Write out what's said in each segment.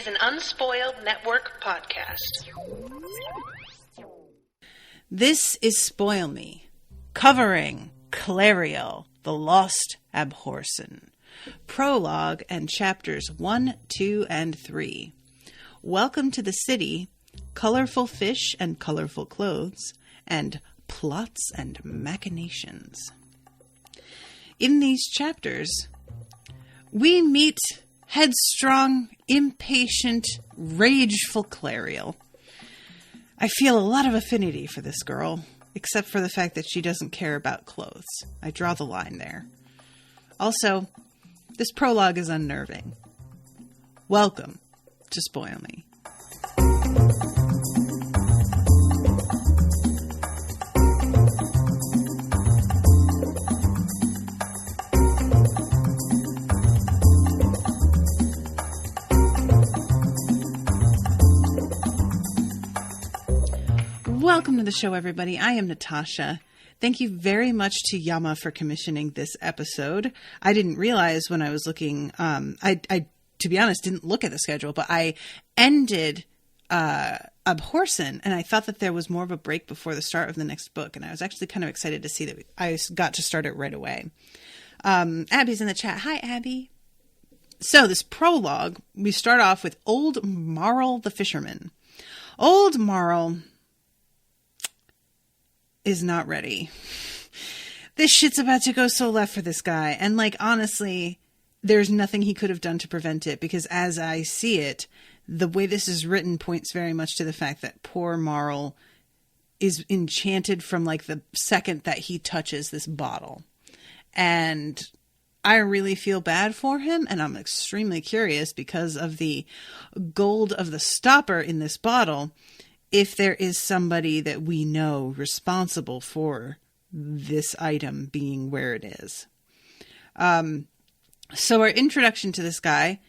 an Unspoiled Network podcast. This is Spoil Me, covering Clariel, the Lost Abhorsen. Prologue and chapters 1, 2, and 3. Welcome to the city, colorful fish and colorful clothes, and plots and machinations. In these chapters, we meet headstrong, impatient, rageful Clariel. I feel a lot of affinity for this girl, except for the fact that she doesn't care about clothes. I draw the line there. Also, this prologue is unnerving. Welcome to Spoil Me. Welcome to the show, everybody. I am Natasha. Thank you very much to Yama for commissioning this episode. I didn't realize when I was looking, I to be honest, didn't look at the schedule, but I ended Abhorsen, and I thought that there was more of a break before the start of the next book, and I was actually kind of excited to see that I got to start it right away. Abby's in the chat. Hi, Abby. So this prologue, we start off with old Marl the fisherman. Old Marl is not ready. This shit's about to go so left for this guy. And honestly, there's nothing he could have done to prevent it, because as I see it, the way this is written points very much to the fact that poor Marl is enchanted from the second that he touches this bottle. And I really feel bad for him, and I'm extremely curious, because of the gold of the stopper in this bottle, if there is somebody that we know responsible for this item being where it is. So our introduction to this guy,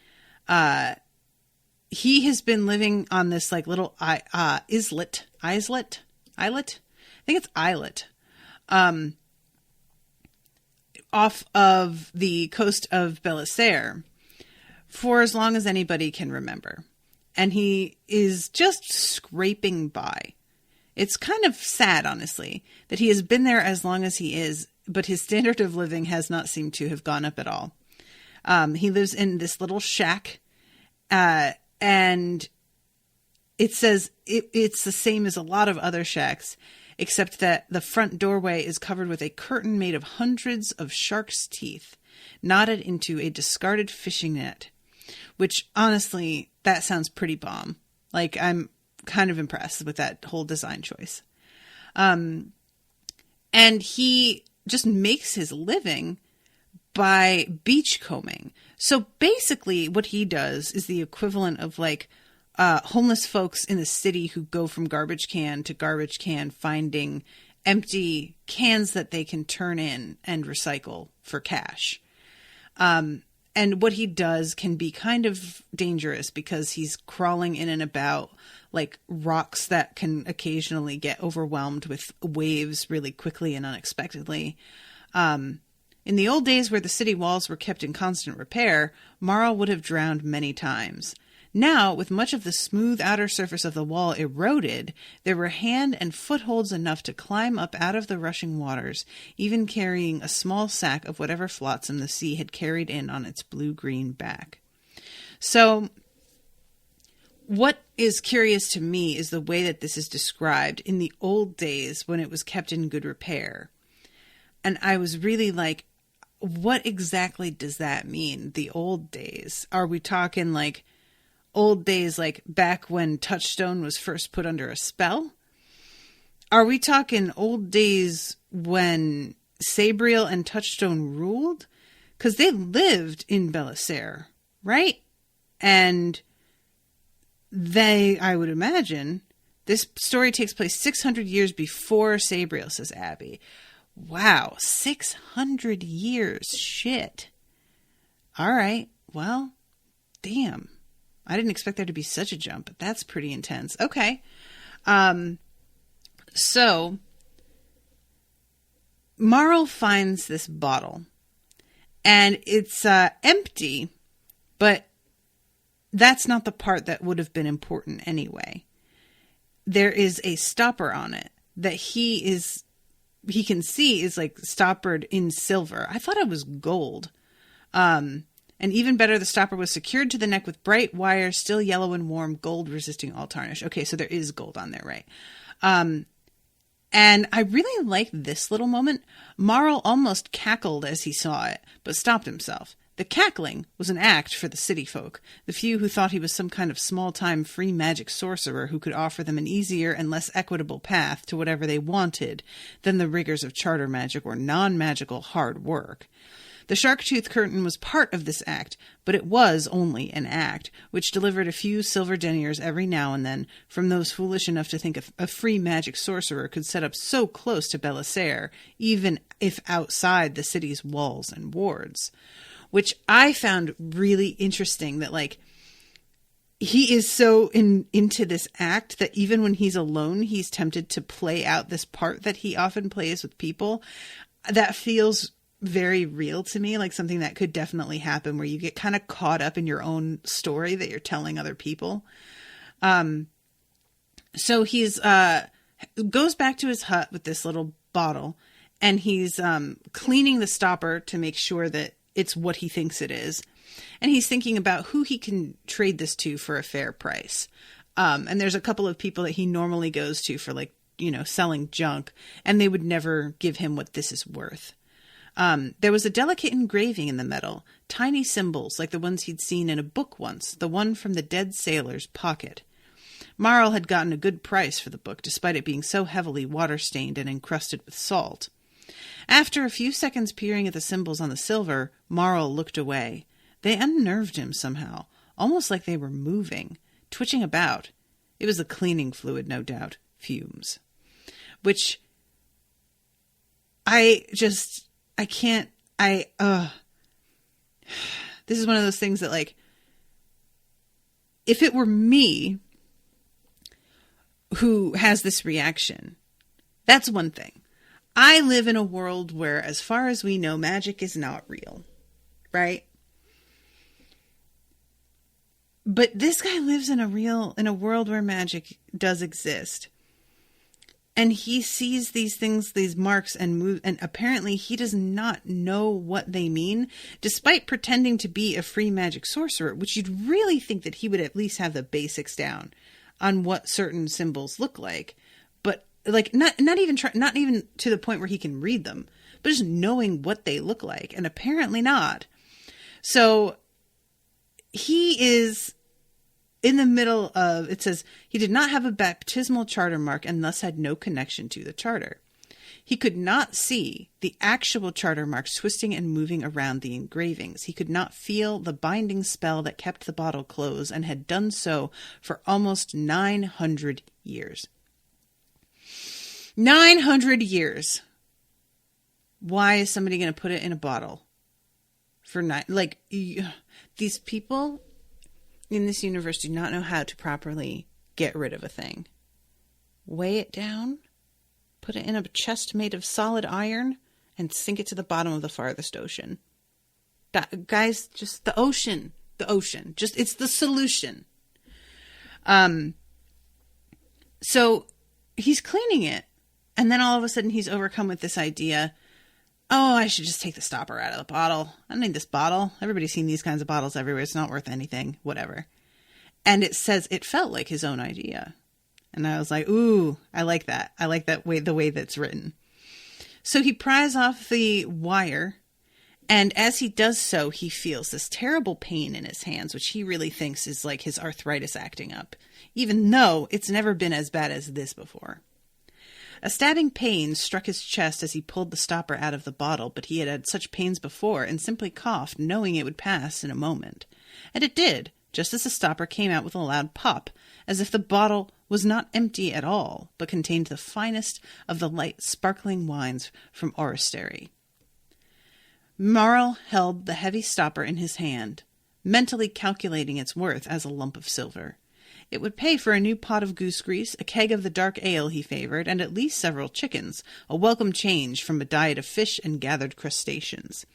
he has been living on this little islet. I think it's islet. Off of the coast of Belissaire for as long as anybody can remember. And he is just scraping by. It's kind of sad, honestly, that he has been there as long as he is, but his standard of living has not seemed to have gone up at all. He lives in this little shack, and it says it's the same as a lot of other shacks, except that the front doorway is covered with a curtain made of hundreds of shark's teeth, knotted into a discarded fishing net. Which, honestly, that sounds pretty bomb. I'm kind of impressed with that whole design choice. And he just makes his living by beachcombing. So basically what he does is the equivalent of homeless folks in the city who go from garbage can to garbage can finding empty cans that they can turn in and recycle for cash. And what he does can be kind of dangerous, because he's crawling in and about rocks that can occasionally get overwhelmed with waves really quickly and unexpectedly. In the old days where the city walls were kept in constant repair, Marl would have drowned many times. Now, with much of the smooth outer surface of the wall eroded, there were hand and footholds enough to climb up out of the rushing waters, even carrying a small sack of whatever flotsam the sea had carried in on its blue-green back. So, what is curious to me is the way that this is described in the old days when it was kept in good repair. And I was really what exactly does that mean, the old days? Are we talking old days back when Touchstone was first put under a spell? Are we talking old days when Sabriel and Touchstone ruled? Because they lived in Belissaire, right? And I would imagine, this story takes place 600 years before Sabriel, says Abby. Wow, 600 years. Shit. All right, well, damn. I didn't expect there to be such a jump, but that's pretty intense. Okay. So Marl finds this bottle, and it's empty, but that's not the part that would have been important anyway. There is a stopper on it that he can see is like stoppered in silver. I thought it was gold. And even better, the stopper was secured to the neck with bright wire, still yellow and warm, gold resisting all tarnish. Okay, so there is gold on there, right? And I really liked this little moment. Marl almost cackled as he saw it, but stopped himself. The cackling was an act for the city folk, the few who thought he was some kind of small-time free magic sorcerer who could offer them an easier and less equitable path to whatever they wanted than the rigors of charter magic or non-magical hard work. The Shark-Tooth Curtain was part of this act, but it was only an act, which delivered a few silver deniers every now and then from those foolish enough to think a free magic sorcerer could set up so close to Belissaire, even if outside the city's walls and wards. Which I found really interesting, that like he is so into this act that even when he's alone, he's tempted to play out this part that he often plays with people. That feels very real to me, like something that could definitely happen, where you get kind of caught up in your own story that you're telling other people. So he's goes back to his hut with this little bottle, and he's cleaning the stopper to make sure that it's what he thinks it is. And he's thinking about who he can trade this to for a fair price. And there's a couple of people that he normally goes to for, like, you know, selling junk, and they would never give him what this is worth. There was a delicate engraving in the metal, tiny symbols like the ones he'd seen in a book once, the one from the dead sailor's pocket. Marl had gotten a good price for the book, despite it being so heavily water-stained and encrusted with salt. After a few seconds peering at the symbols on the silver, Marl looked away. They unnerved him somehow, almost like they were moving, twitching about. It was the cleaning fluid, no doubt. Fumes. Which this is one of those things that, like, if it were me who has this reaction, that's one thing. I live in a world where, as far as we know, magic is not real, right? But this guy lives in a world where magic does exist. And he sees these things, these marks, and apparently he does not know what they mean, despite pretending to be a free magic sorcerer, which you'd really think that he would at least have the basics down on what certain symbols look like. But like not even to the point where he can read them, but just knowing what they look like, and apparently not. So he is in the middle of, it says, he did not have a baptismal charter mark and thus had no connection to the charter. He could not see the actual charter marks twisting and moving around the engravings. He could not feel the binding spell that kept the bottle closed and had done so for almost 900 years. 900 years. Why is somebody going to put it in a bottle for these people in this universe do not know how to properly get rid of a thing. Weigh it down, put it in a chest made of solid iron, and sink it to the bottom of the farthest ocean. Guys, just the ocean. Just, it's the solution. So he's cleaning it, and then all of a sudden he's overcome with this idea, oh, I should just take the stopper out of the bottle. I don't need this bottle. Everybody's seen these kinds of bottles everywhere. It's not worth anything. Whatever. And it says it felt like his own idea. And I was like, ooh, I like that. I like that way, the way that's written. So he pries off the wire. And as he does so, he feels this terrible pain in his hands, which he really thinks is like his arthritis acting up, even though it's never been as bad as this before. A stabbing pain struck his chest as he pulled the stopper out of the bottle, but he had had such pains before and simply coughed, knowing it would pass in a moment. And it did, just as the stopper came out with a loud pop, as if the bottle was not empty at all, but contained the finest of the light, sparkling wines from Oristeri. Marl held the heavy stopper in his hand, mentally calculating its worth as a lump of silver. It would pay for a new pot of goose grease, a keg of the dark ale he favored, and at least several chickens, a welcome change from a diet of fish and gathered crustaceans.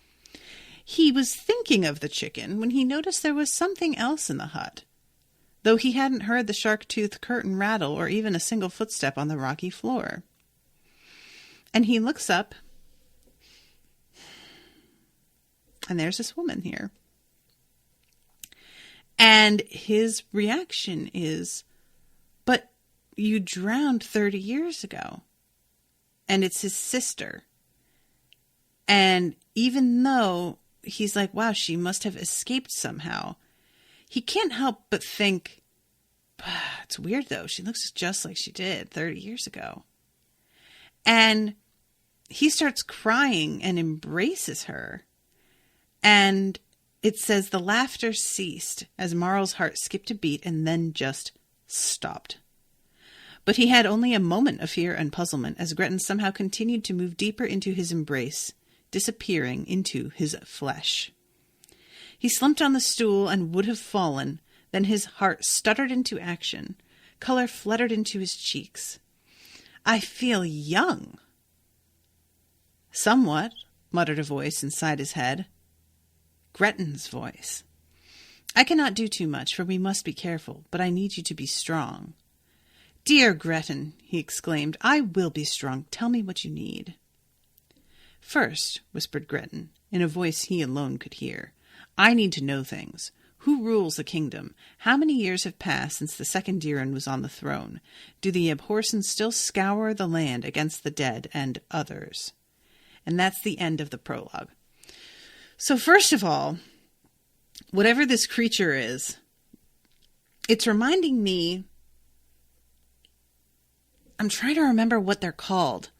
He was thinking of the chicken when he noticed there was something else in the hut. though he hadn't heard the shark-toothed curtain rattle or even a single footstep on the rocky floor. And he looks up, and there's this woman here. And his reaction is, but you drowned 30 years ago. And it's his sister. And even though he's like, wow, she must have escaped somehow, he can't help but think, it's weird though. She looks just like she did 30 years ago. And he starts crying and embraces her. And it says the laughter ceased as Marl's heart skipped a beat and then just stopped. But he had only a moment of fear and puzzlement as Gretton somehow continued to move deeper into his embrace, disappearing into his flesh. He slumped on the stool and would have fallen. Then his heart stuttered into action. Color fluttered into his cheeks. I feel young. Somewhat, muttered a voice inside his head. Gretton's voice. I cannot do too much, for we must be careful, but I need you to be strong. Dear Gretton, he exclaimed, I will be strong. Tell me what you need. First, whispered Gretton, in a voice he alone could hear, I need to know things. Who rules the kingdom? How many years have passed since the second Diran was on the throne? Do the Abhorsons still scour the land against the dead and others? And that's the end of the prologue. So first of all, whatever this creature is, it's reminding me, I'm trying to remember what they're called.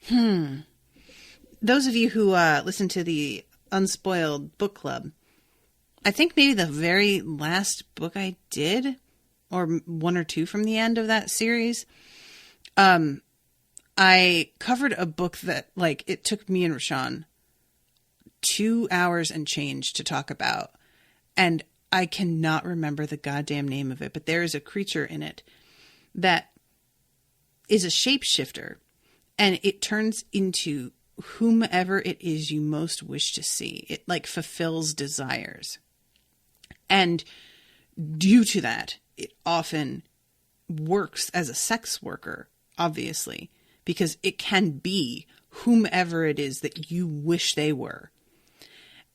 Those of you who listen to the Unspoiled Book Club, I think maybe the very last book I did, or one or two from the end of that series, I covered a book that, like, it took me and Rashawn 2 hours and change to talk about. And I cannot remember the goddamn name of it, but there is a creature in it that is a shapeshifter, and it turns into whomever it is you most wish to see. It, like, fulfills desires. And due to that, it often works as a sex worker, obviously, because it can be whomever it is that you wish they were.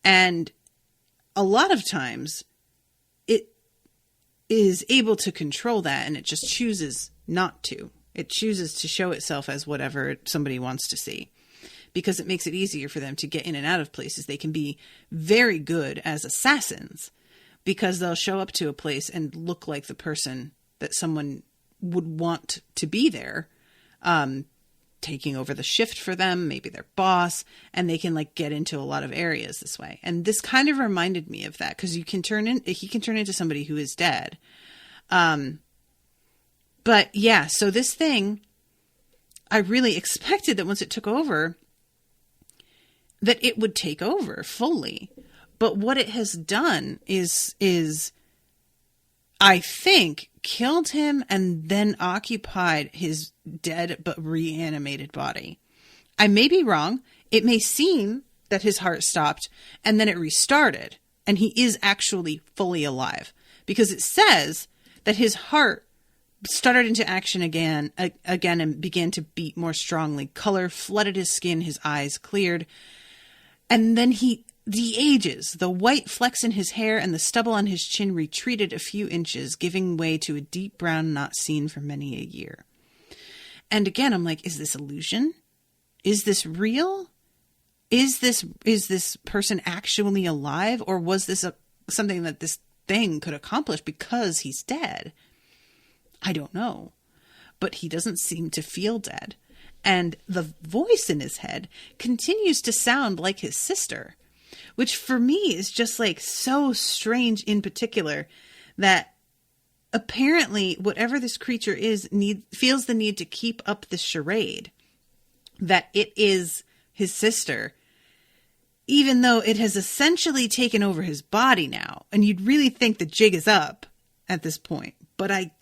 And a lot of times it is able to control that, and it just chooses not to. It chooses to show itself as whatever somebody wants to see, because it makes it easier for them to get in and out of places. They can be very good as assassins because they'll show up to a place and look like the person that someone would want to be there, taking over the shift for them, maybe their boss, and they can, like, get into a lot of areas this way. And this kind of reminded me of that, because he can turn into somebody who is dead. But yeah, so this thing, I really expected that once it took over, that it would take over fully. But what it has done is I think, killed him and then occupied his dead but reanimated body. I may be wrong. It may seem that his heart stopped and then it restarted, and he is actually fully alive, because it says that his heart started into action again and began to beat more strongly. Color flooded his skin, his eyes cleared, and then the ages, the white flecks in his hair and the stubble on his chin retreated a few inches, giving way to a deep brown not seen for many a year. And again, I'm like, is this illusion? Is this real? Is this person actually alive? Or was this something that this thing could accomplish because he's dead? I don't know. But he doesn't seem to feel dead. And the voice in his head continues to sound like his sister, which for me is just, like, so strange in particular, that apparently whatever this creature is feels the need to keep up this charade that it is his sister, even though it has essentially taken over his body now. And you'd really think the jig is up at this point, but I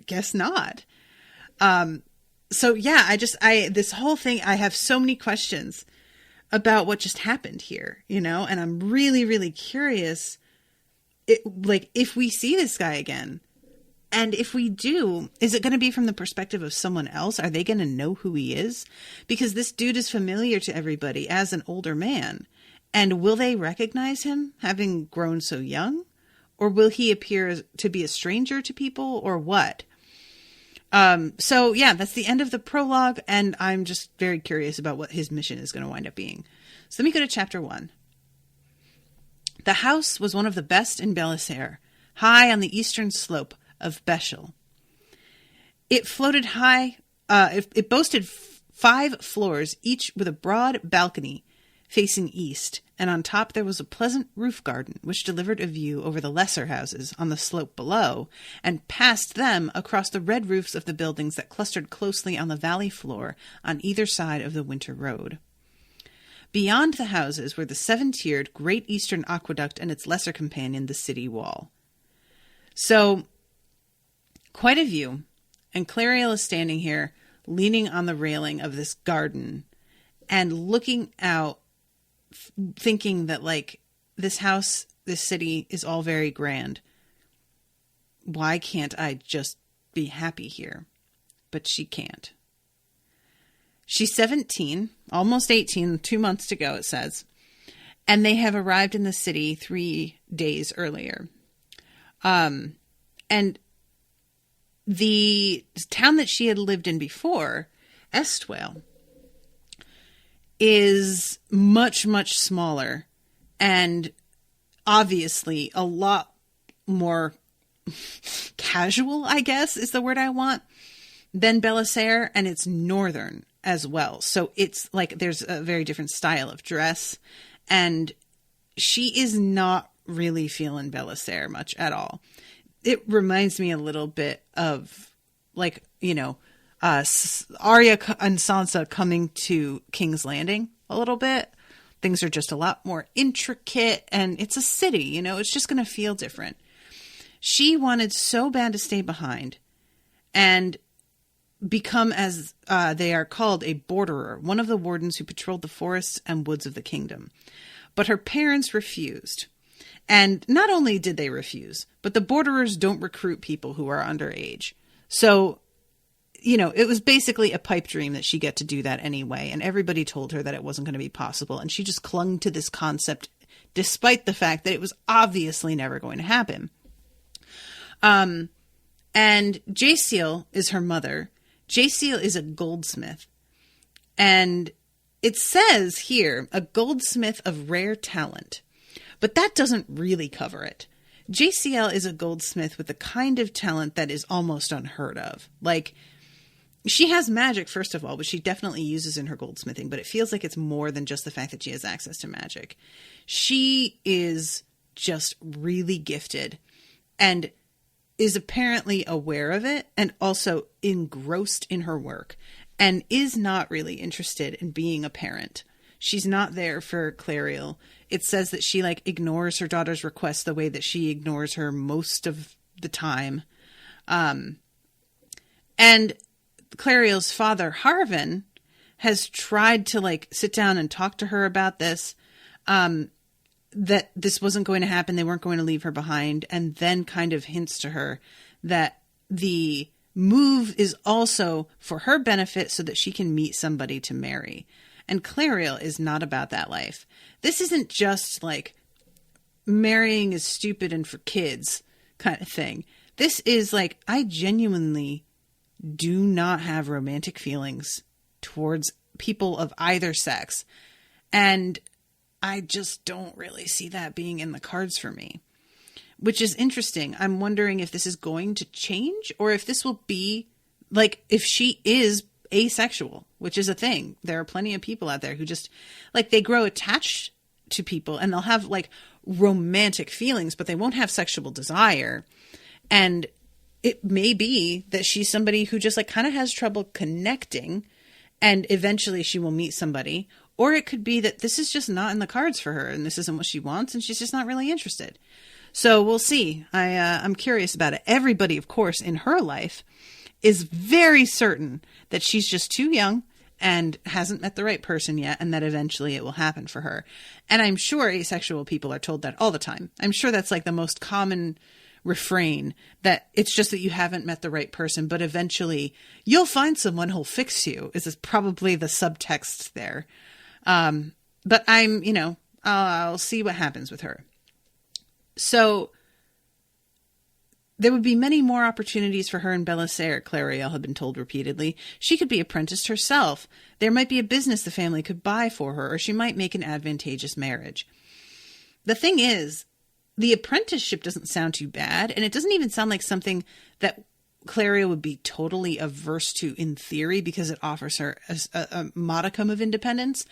guess not. So yeah, this whole thing, I have so many questions about what just happened here, and I'm really, really curious if we see this guy again, and if we do, is it going to be from the perspective of someone else? Are they going to know who he is? Because this dude is familiar to everybody as an older man. And will they recognize him having grown so young? Or will he appear to be a stranger to people, or what? So yeah, that's the end of the prologue. And I'm just very curious about what his mission is going to wind up being. So let me go to chapter 1. The house was one of the best in Belissaire, high on the eastern slope of Beshel. It floated high. It boasted 5 floors, each with a broad balcony facing east, and on top there was a pleasant roof garden which delivered a view over the lesser houses on the slope below, and past them across the red roofs of the buildings that clustered closely on the valley floor on either side of the winter road. Beyond the houses were the 7-tiered Great Eastern Aqueduct and its lesser companion, the city wall. So, quite a view, and Clariel is standing here, leaning on the railing of this garden, and looking out, thinking that, like, this house, this city is all very grand. Why can't I just be happy here? But she can't. She's 17, almost 18, 2 months to go, it says. And they have arrived in the city 3 days earlier. And the town that she had lived in before, Estwale, is much, much smaller and obviously a lot more casual, I guess is the word I want, than Belissaire, and it's northern as well. So it's like there's a very different style of dress, and she is not really feeling Belissaire much at all. It reminds me a little bit of, like, you know, Arya and Sansa coming to King's Landing a little bit. Things are just a lot more intricate, and it's a city, you know, it's just going to feel different. She wanted so bad to stay behind and become, as they are called, a borderer, one of the wardens who patrolled the forests and woods of the kingdom. But her parents refused. And not only did they refuse, but the borderers don't recruit people who are underage. So, you know, it was basically a pipe dream that she get to do that anyway. And everybody told her that it wasn't going to be possible. And she just clung to this concept, despite the fact that it was obviously never going to happen. And Jaciel is her mother. Jaciel is a goldsmith. And it says here, a goldsmith of rare talent. But that doesn't really cover it. Jaciel is a goldsmith with the kind of talent that is almost unheard of. Like, she has magic, first of all, which she definitely uses in her goldsmithing, but it feels like it's more than just the fact that she has access to magic. She is just really gifted and is apparently aware of it and also engrossed in her work and is not really interested in being a parent. She's not there for Clariel. It says that she, like, ignores her daughter's requests the way that she ignores her most of the time. And Clariel's father, Harvin, has tried to, like, sit down and talk to her about this, that this wasn't going to happen. They weren't going to leave her behind. And then kind of hints to her that the move is also for her benefit so that she can meet somebody to marry. And Clariel is not about that life. This isn't just like marrying is stupid and for kids kind of thing. This is like, I genuinely do not have romantic feelings towards people of either sex. And I just don't really see that being in the cards for me, which is interesting. I'm wondering if this is going to change or if this will be like, if she is asexual, which is a thing. There are plenty of people out there who just, like, they grow attached to people and they'll have, like, romantic feelings, but they won't have sexual desire. And it may be that she's somebody who just, like, kind of has trouble connecting and eventually she will meet somebody. Or it could be that this is just not in the cards for her and this isn't what she wants and she's just not really interested. So we'll see. I'm curious about it. Everybody, of course, in her life is very certain that she's just too young and hasn't met the right person yet, and that eventually it will happen for her. And I'm sure asexual people are told that all the time. I'm sure that's like the most common refrain, that it's just that you haven't met the right person, but eventually you'll find someone who'll fix you, is probably the subtext there. But I'll see what happens with her. So there would be many more opportunities for her and Belissaire, Clariel had been told repeatedly. She could be apprenticed herself. There might be a business the family could buy for her, or she might make an advantageous marriage. The thing is, the apprenticeship doesn't sound too bad, and it doesn't even sound like something that Clariel would be totally averse to in theory, because it offers her a modicum of independence.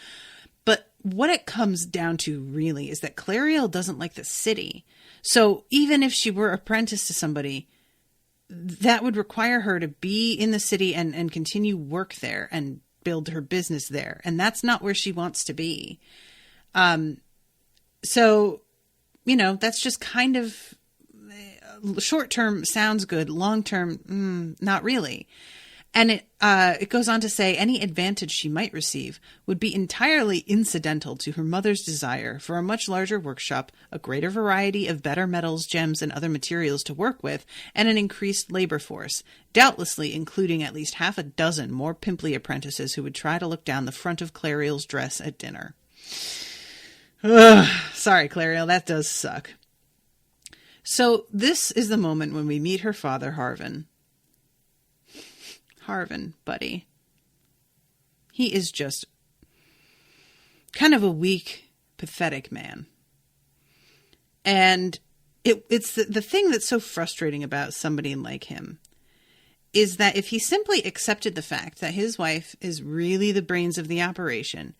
But what it comes down to really is that Clariel doesn't like the city. So even if she were apprenticed to somebody, that would require her to be in the city and continue work there and build her business there. And that's not where she wants to be. So, that's just kind of short term sounds good. Long term, not really. And it goes on to say any advantage she might receive would be entirely incidental to her mother's desire for a much larger workshop, a greater variety of better metals, gems, and other materials to work with, and an increased labor force, doubtlessly including at least half a dozen more pimply apprentices who would try to look down the front of Clariel's dress at dinner. Ugh, sorry, Clariel, that does suck. So this is the moment when we meet her father, Harvin. Harvin, buddy. He is just kind of a weak, pathetic man. And it's the thing that's so frustrating about somebody like him is that if he simply accepted the fact that his wife is really the brains of the operation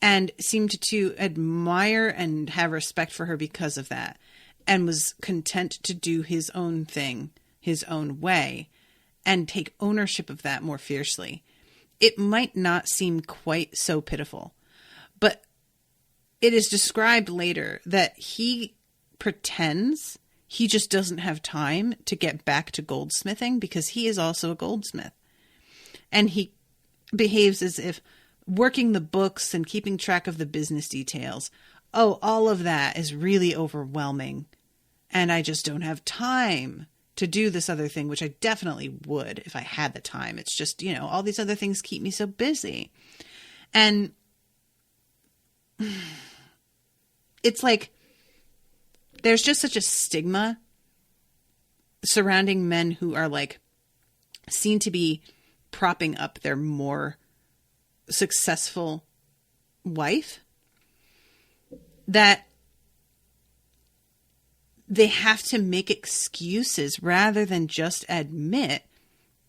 and seemed to admire and have respect for her because of that, and was content to do his own thing, his own way, and take ownership of that more fiercely, it might not seem quite so pitiful. But it is described later that he pretends he just doesn't have time to get back to goldsmithing because he is also a goldsmith. And he behaves as if working the books and keeping track of the business details, all of that is really overwhelming. And I just don't have time to do this other thing, which I definitely would if I had the time. It's just, all these other things keep me so busy. And it's like, there's just such a stigma surrounding men who are like seen to be propping up their more successful wife, that they have to make excuses rather than just admit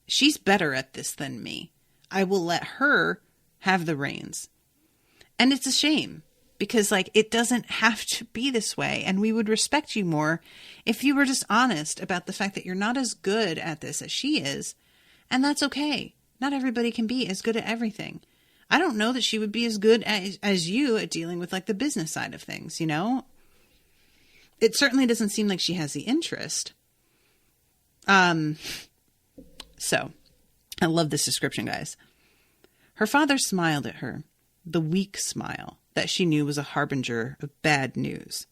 she's better at this than me. I will let her have the reins. And it's a shame because it doesn't have to be this way. And we would respect you more if you were just honest about the fact that you're not as good at this as she is. And that's okay. Not everybody can be as good at everything. I don't know that she would be as good as you at dealing with the business side of things, It certainly doesn't seem like she has the interest. So, I love this description, guys. Her father smiled at her, the weak smile that she knew was a harbinger of bad news.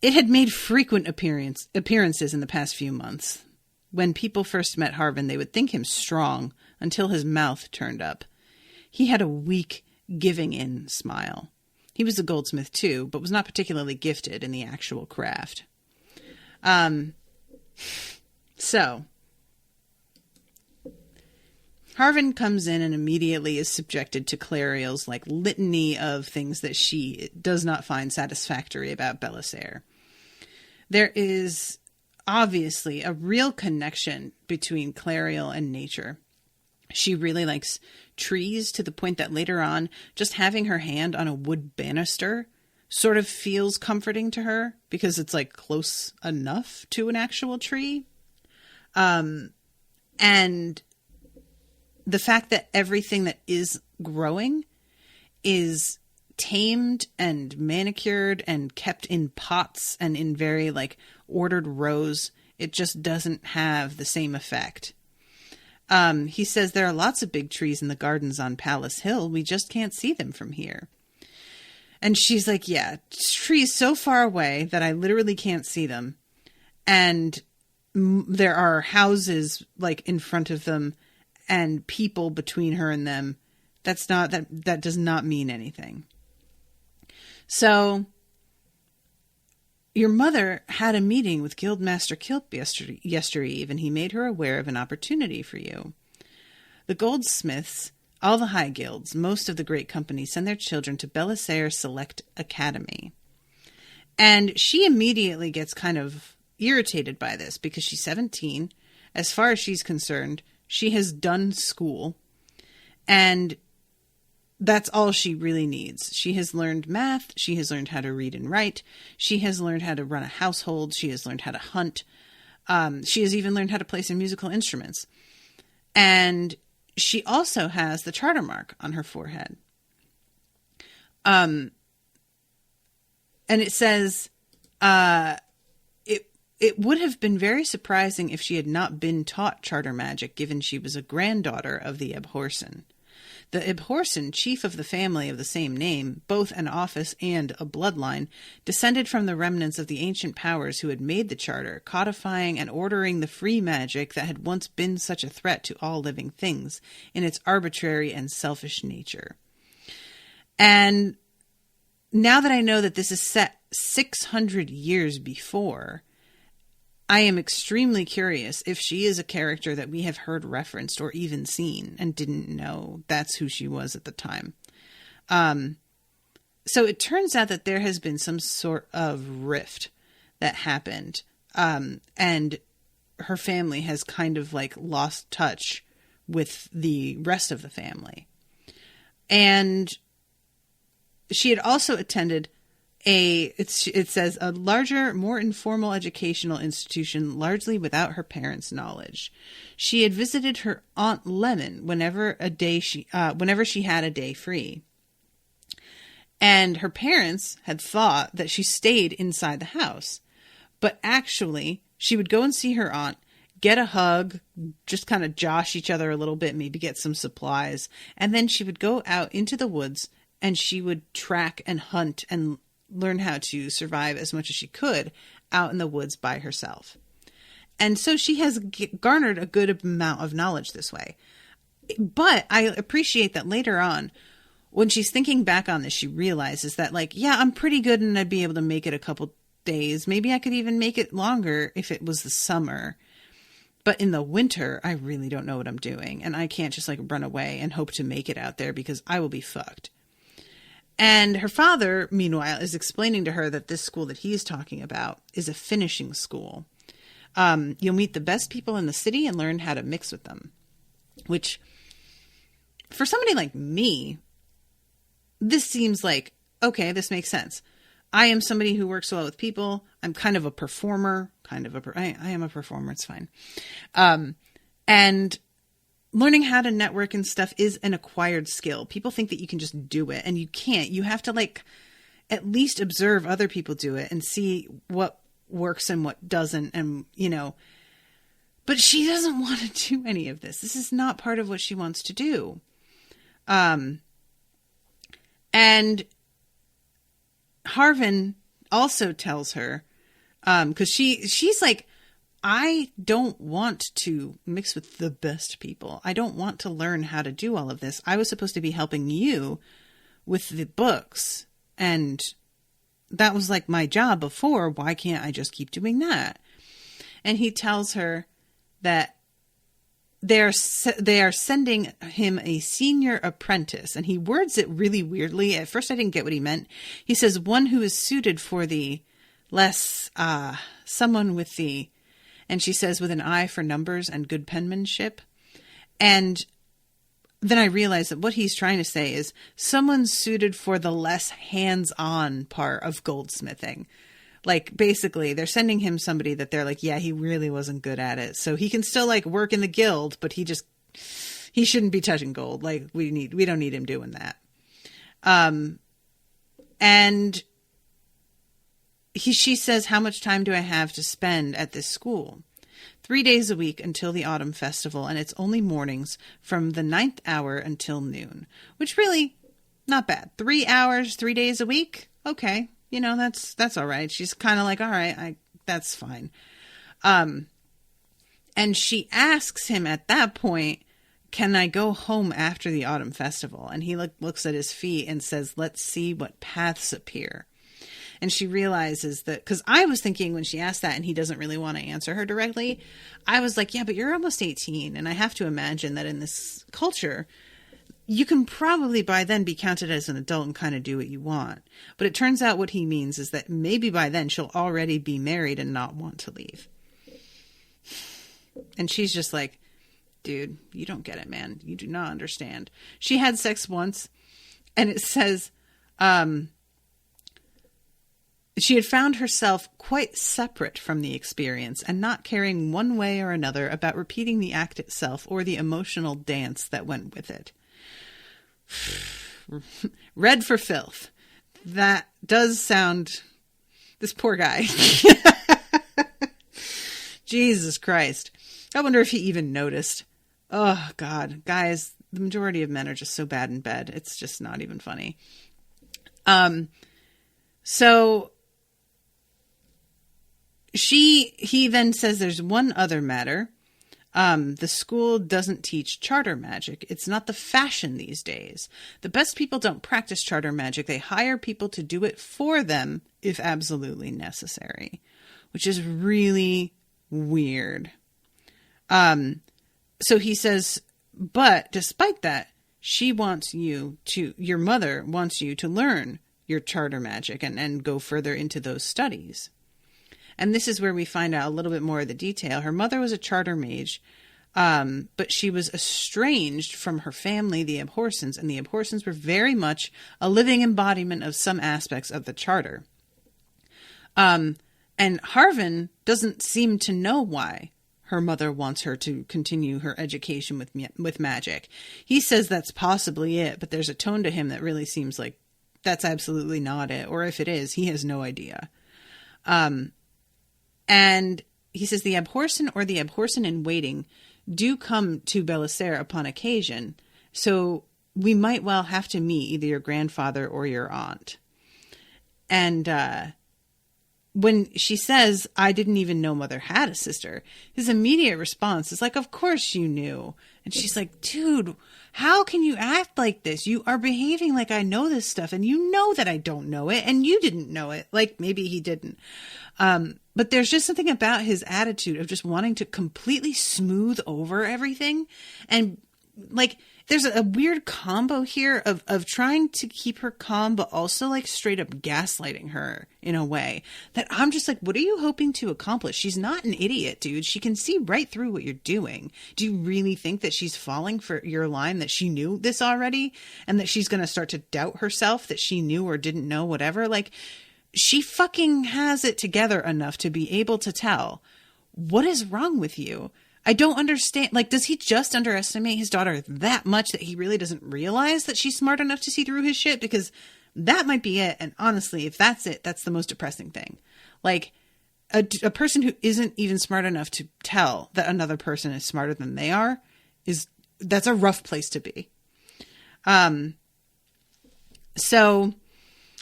It had made frequent appearances in the past few months. When people first met Harvin, they would think him strong until his mouth turned up. He had a weak, giving-in smile. He was a goldsmith too, but was not particularly gifted in the actual craft. So, Harvin comes in and immediately is subjected to Clariel's litany of things that she does not find satisfactory about Belissaire. There is obviously a real connection between Clariel and nature. She really likes trees to the point that later on, just having her hand on a wood banister sort of feels comforting to her because it's close enough to an actual tree. And the fact that everything that is growing is tamed and manicured and kept in pots and in very ordered rows, it just doesn't have the same effect. He says there are lots of big trees in the gardens on Palace Hill. We just can't see them from here. And she's like, yeah, trees so far away that I literally can't see them. And there are houses like in front of them and people between her and them. That does not mean anything. So your mother had a meeting with Guildmaster Kilp yesterday eve, and he made her aware of an opportunity for you. The goldsmiths, all the high guilds, most of the great companies send their children to Belissaire Select Academy. And she immediately gets kind of irritated by this because she's 17. As far as she's concerned, she has done school, and that's all she really needs. She has learned math. She has learned how to read and write. She has learned how to run a household. She has learned how to hunt. She has even learned how to play some musical instruments. And she also has the charter mark on her forehead. And it says, it would have been very surprising if she had not been taught charter magic, given she was a granddaughter of the Abhorsen. The Abhorsen, chief of the family of the same name, both an office and a bloodline, descended from the remnants of the ancient powers who had made the charter, codifying and ordering the free magic that had once been such a threat to all living things in its arbitrary and selfish nature. And now that I know that this is set 600 years before, I am extremely curious if she is a character that we have heard referenced or even seen and didn't know that's who she was at the time. So it turns out that there has been some sort of rift that happened. And her family has kind of like lost touch with the rest of the family. And she had also attended it says a larger, more informal educational institution, largely without her parents' knowledge. She had visited her Aunt Lemon whenever she had a day free. And her parents had thought that she stayed inside the house. But actually, she would go and see her aunt, get a hug, just kind of josh each other a little bit, maybe get some supplies. And then she would go out into the woods and she would track and hunt and learn how to survive as much as she could out in the woods by herself. And so she has garnered a good amount of knowledge this way. But I appreciate that later on, when she's thinking back on this, she realizes that, like, yeah, I'm pretty good and I'd be able to make it a couple days. Maybe I could even make it longer if it was the summer. But in the winter, I really don't know what I'm doing. And I can't just like run away and hope to make it out there because I will be fucked. And her father, meanwhile, is explaining to her that this school that he's talking about is a finishing school. You'll meet the best people in the city and learn how to mix with them. Which, for somebody like me, this seems like, okay, this makes sense. I am somebody who works well with people. I'm kind of a performer. I am a performer. It's fine. And learning how to network and stuff is an acquired skill. People think that you can just do it, and you can't. You have to like at least observe other people do it and see what works and what doesn't. And, you know, but she doesn't want to do any of this. This is not part of what she wants to do. And Harvin also tells her, cause she's like, I don't want to mix with the best people. I don't want to learn how to do all of this. I was supposed to be helping you with the books. And that was like my job before. Why can't I just keep doing that? And he tells her that they are sending him a senior apprentice. And he words it really weirdly. At first I didn't get what he meant. He says one who is suited for the less, someone with the, and she says, with an eye for numbers and good penmanship. And then I realized that what he's trying to say is someone suited for the less hands-on part of goldsmithing. Like, basically, they're sending him somebody that they're like, yeah, he really wasn't good at it. So he can still, like, work in the guild, but he shouldn't be touching gold. Like, we don't need him doing that. And she says, how much time do I have to spend at this school? 3 days a week until the autumn festival, and it's only mornings from the 9th hour until noon, which really not bad. 3 hours, 3 days a week. Okay. You know, that's all right. She's kind of like, all right, that's fine. And she asks him at that point, can I go home after the autumn festival? And he looks at his feet and says, let's see what paths appear. And she realizes that, because I was thinking when she asked that and he doesn't really want to answer her directly, I was like, yeah, but you're almost 18. And I have to imagine that in this culture, you can probably by then be counted as an adult and kind of do what you want. But it turns out what he means is that maybe by then she'll already be married and not want to leave. And she's just like, dude, you don't get it, man. You do not understand. She had sex once, and it says she had found herself quite separate from the experience and not caring one way or another about repeating the act itself or the emotional dance that went with it. Red for filth. That does sound... This poor guy. Jesus Christ. I wonder if he even noticed. Oh, God. Guys, the majority of men are just so bad in bed. It's just not even funny. So he then says there's one other matter. The school doesn't teach charter magic. It's not the fashion these days. The best people don't practice charter magic. They hire people to do it for them if absolutely necessary, which is really weird. So he says, but despite that, your mother wants you to learn your charter magic and go further into those studies. And this is where we find out a little bit more of the detail. Her mother was a charter mage, but she was estranged from her family, the Abhorsons, and the Abhorsons were very much a living embodiment of some aspects of the charter. And Harvin doesn't seem to know why her mother wants her to continue her education with magic. He says that's possibly it, but there's a tone to him that really seems like that's absolutely not it. Or if it is, he has no idea. And he says the Abhorsen or the Abhorsen in waiting do come to Belisare upon occasion, so we might well have to meet either your grandfather or your aunt. And when she says, I didn't even know mother had a sister, his immediate response is like, of course you knew. And she's like, dude, how can you act like this? You are behaving like I know this stuff, and you know that I don't know it, and you didn't know it. Like, maybe he didn't. But there's just something about his attitude of just wanting to completely smooth over everything. And like, there's a weird combo here of trying to keep her calm, but also like straight up gaslighting her in a way that I'm just like, what are you hoping to accomplish? She's not an idiot, dude. She can see right through what you're doing. Do you really think that she's falling for your line, that she knew this already and that she's going to start to doubt herself that she knew or didn't know, whatever? Like, she fucking has it together enough to be able to tell, what is wrong with you? I don't understand. Like, does he just underestimate his daughter that much that he really doesn't realize that she's smart enough to see through his shit? Because that might be it. And honestly, if that's it, that's the most depressing thing. Like, a person who isn't even smart enough to tell that another person is smarter than they are, that's a rough place to be. So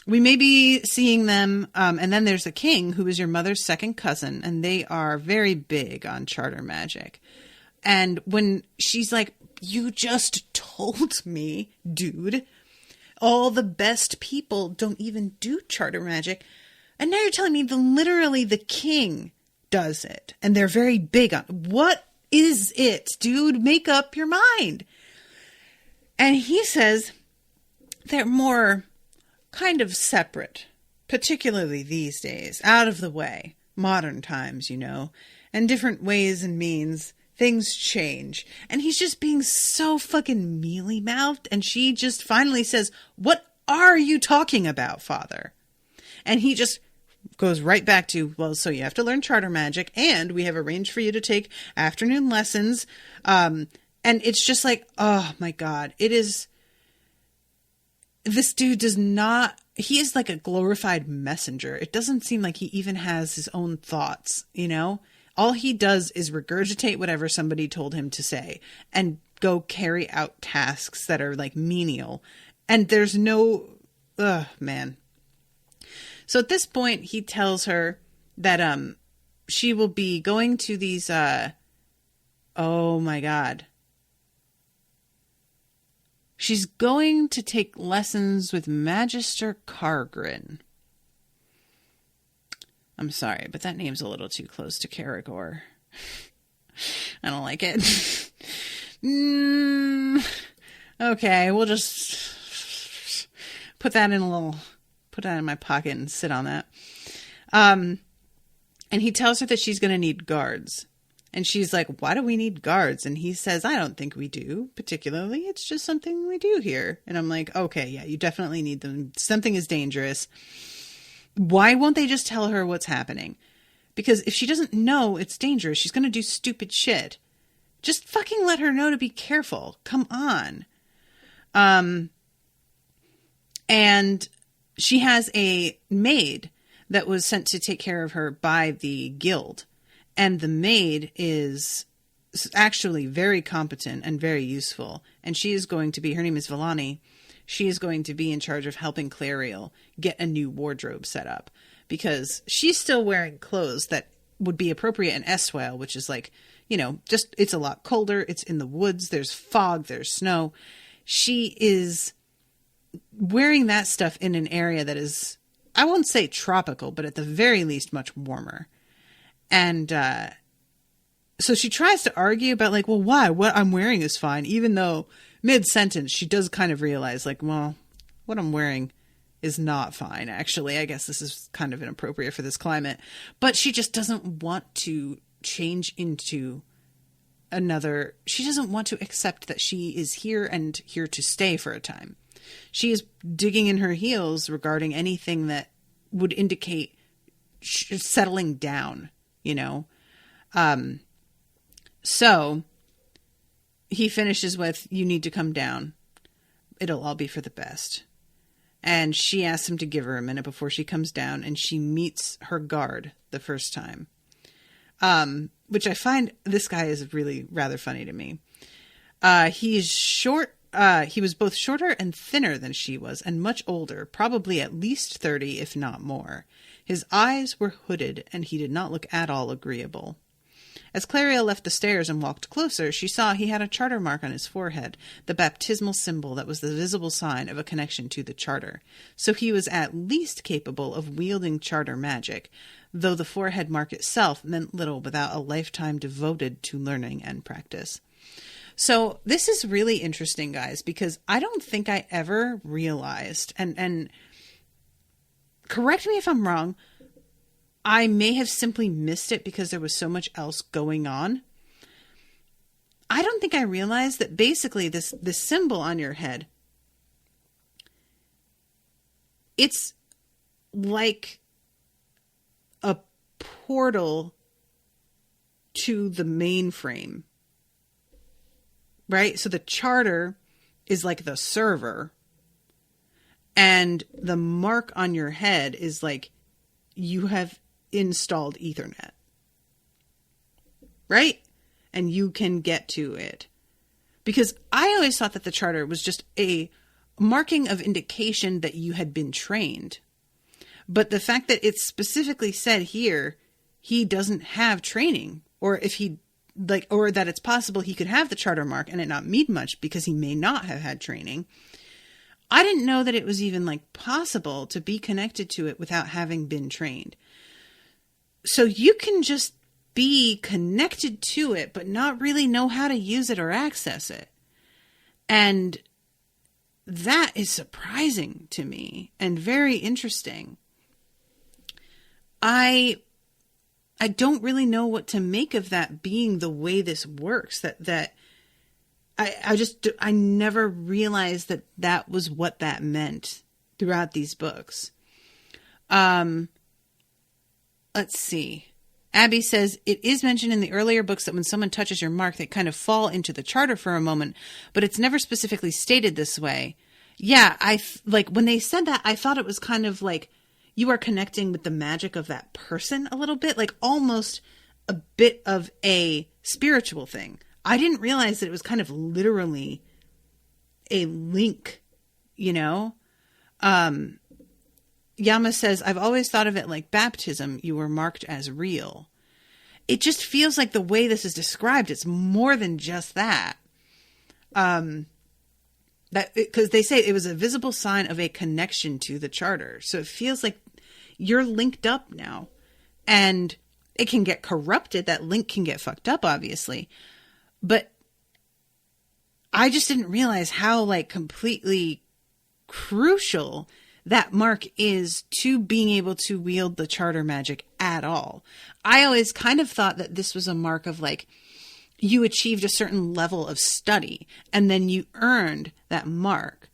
we may be seeing them. And then there's the king, who is your mother's second cousin, and they are very big on charter magic. And when she's like, you just told me, dude, all the best people don't even do charter magic. And now you're telling me literally the king does it. And they're very big on what is it, dude? Make up your mind. And he says they're more kind of separate, particularly these days, out of the way, modern times, you know, and different ways and means, things change. And he's just being so fucking mealy-mouthed, and she just finally says, what are you talking about, father? And he just goes right back to, well, so you have to learn charter magic, and we have arranged for you to take afternoon lessons. And it's just like, oh my God, it is... This dude does not, he is like a glorified messenger. It doesn't seem like he even has his own thoughts, you know? All he does is regurgitate whatever somebody told him to say and go carry out tasks that are like menial. And there's no, man. So at this point, he tells her that she will be going to these, oh my God. She's going to take lessons with Magister Cargrin. I'm sorry, but that name's a little too close to Caragor. I don't like it. Okay, we'll just put that in my pocket and sit on that. And he tells her that she's going to need guards. And she's like, why do we need guards? And he says, I don't think we do, particularly. It's just something we do here. And I'm like, okay, yeah, you definitely need them. Something is dangerous. Why won't they just tell her what's happening? Because if she doesn't know it's dangerous, she's going to do stupid shit. Just fucking let her know to be careful. Come on. And she has a maid that was sent to take care of her by the guild. And the maid is actually very competent and very useful. And she is going to be, her name is Villani. She is going to be in charge of helping Clariel get a new wardrobe set up. Because she's still wearing clothes that would be appropriate in Eswell, which is like, you know, just, it's a lot colder. It's in the woods. There's fog. There's snow. She is wearing that stuff in an area that is, I won't say tropical, but at the very least much warmer. And so she tries to argue about like, well, why? What I'm wearing is fine. Even though mid-sentence, she does kind of realize like, well, what I'm wearing is not fine. Actually, I guess this is kind of inappropriate for this climate. But she just doesn't want to change into another. She doesn't want to accept that she is here and here to stay for a time. She is digging in her heels regarding anything that would indicate settling down. You know, so he finishes with, you need to come down. It'll all be for the best. And she asks him to give her a minute before she comes down, and she meets her guard the first time. Which I find this guy is really rather funny to me. He's short. He was both shorter and thinner than she was, and much older, probably at least 30, if not more. His eyes were hooded, and he did not look at all agreeable. As Clariel left the stairs and walked closer, she saw he had a charter mark on his forehead, the baptismal symbol that was the visible sign of a connection to the charter. So he was at least capable of wielding charter magic, though the forehead mark itself meant little without a lifetime devoted to learning and practice. So this is really interesting, guys, because I don't think I ever realized, and correct me if I'm wrong, I may have simply missed it because there was so much else going on. I don't think I realized that basically this symbol on your head, it's like a portal to the mainframe, right? So the charter is like the server, and the mark on your head is like you have installed Ethernet, right? And you can get to it. Because I always thought that the charter was just a marking of indication that you had been trained. But the fact that it specifically said here, he doesn't have training, or if he like, or that it's possible he could have the charter mark and it not mean much because he may not have had training. I didn't know that it was even like possible to be connected to it without having been trained. So you can just be connected to it, but not really know how to use it or access it. And that is surprising to me and very interesting. I don't really know what to make of that being the way this works. I never realized that was what that meant throughout these books. Let's see. Abby says, it is mentioned in the earlier books that when someone touches your mark, they kind of fall into the charter for a moment, but it's never specifically stated this way. Yeah, like when they said that, I thought it was kind of like you are connecting with the magic of that person a little bit, like almost a bit of a spiritual thing. I didn't realize that it was kind of literally a link, you know? Yama says, I've always thought of it like baptism. You were marked as real. It just feels like the way this is described, it's more than just that. Because they say it was a visible sign of a connection to the charter. So it feels like you're linked up now. And it can get corrupted. That link can get fucked up, obviously. But I just didn't realize how, like, completely crucial that mark is to being able to wield the charter magic at all. I always kind of thought that this was a mark of, like, you achieved a certain level of study and then you earned that mark.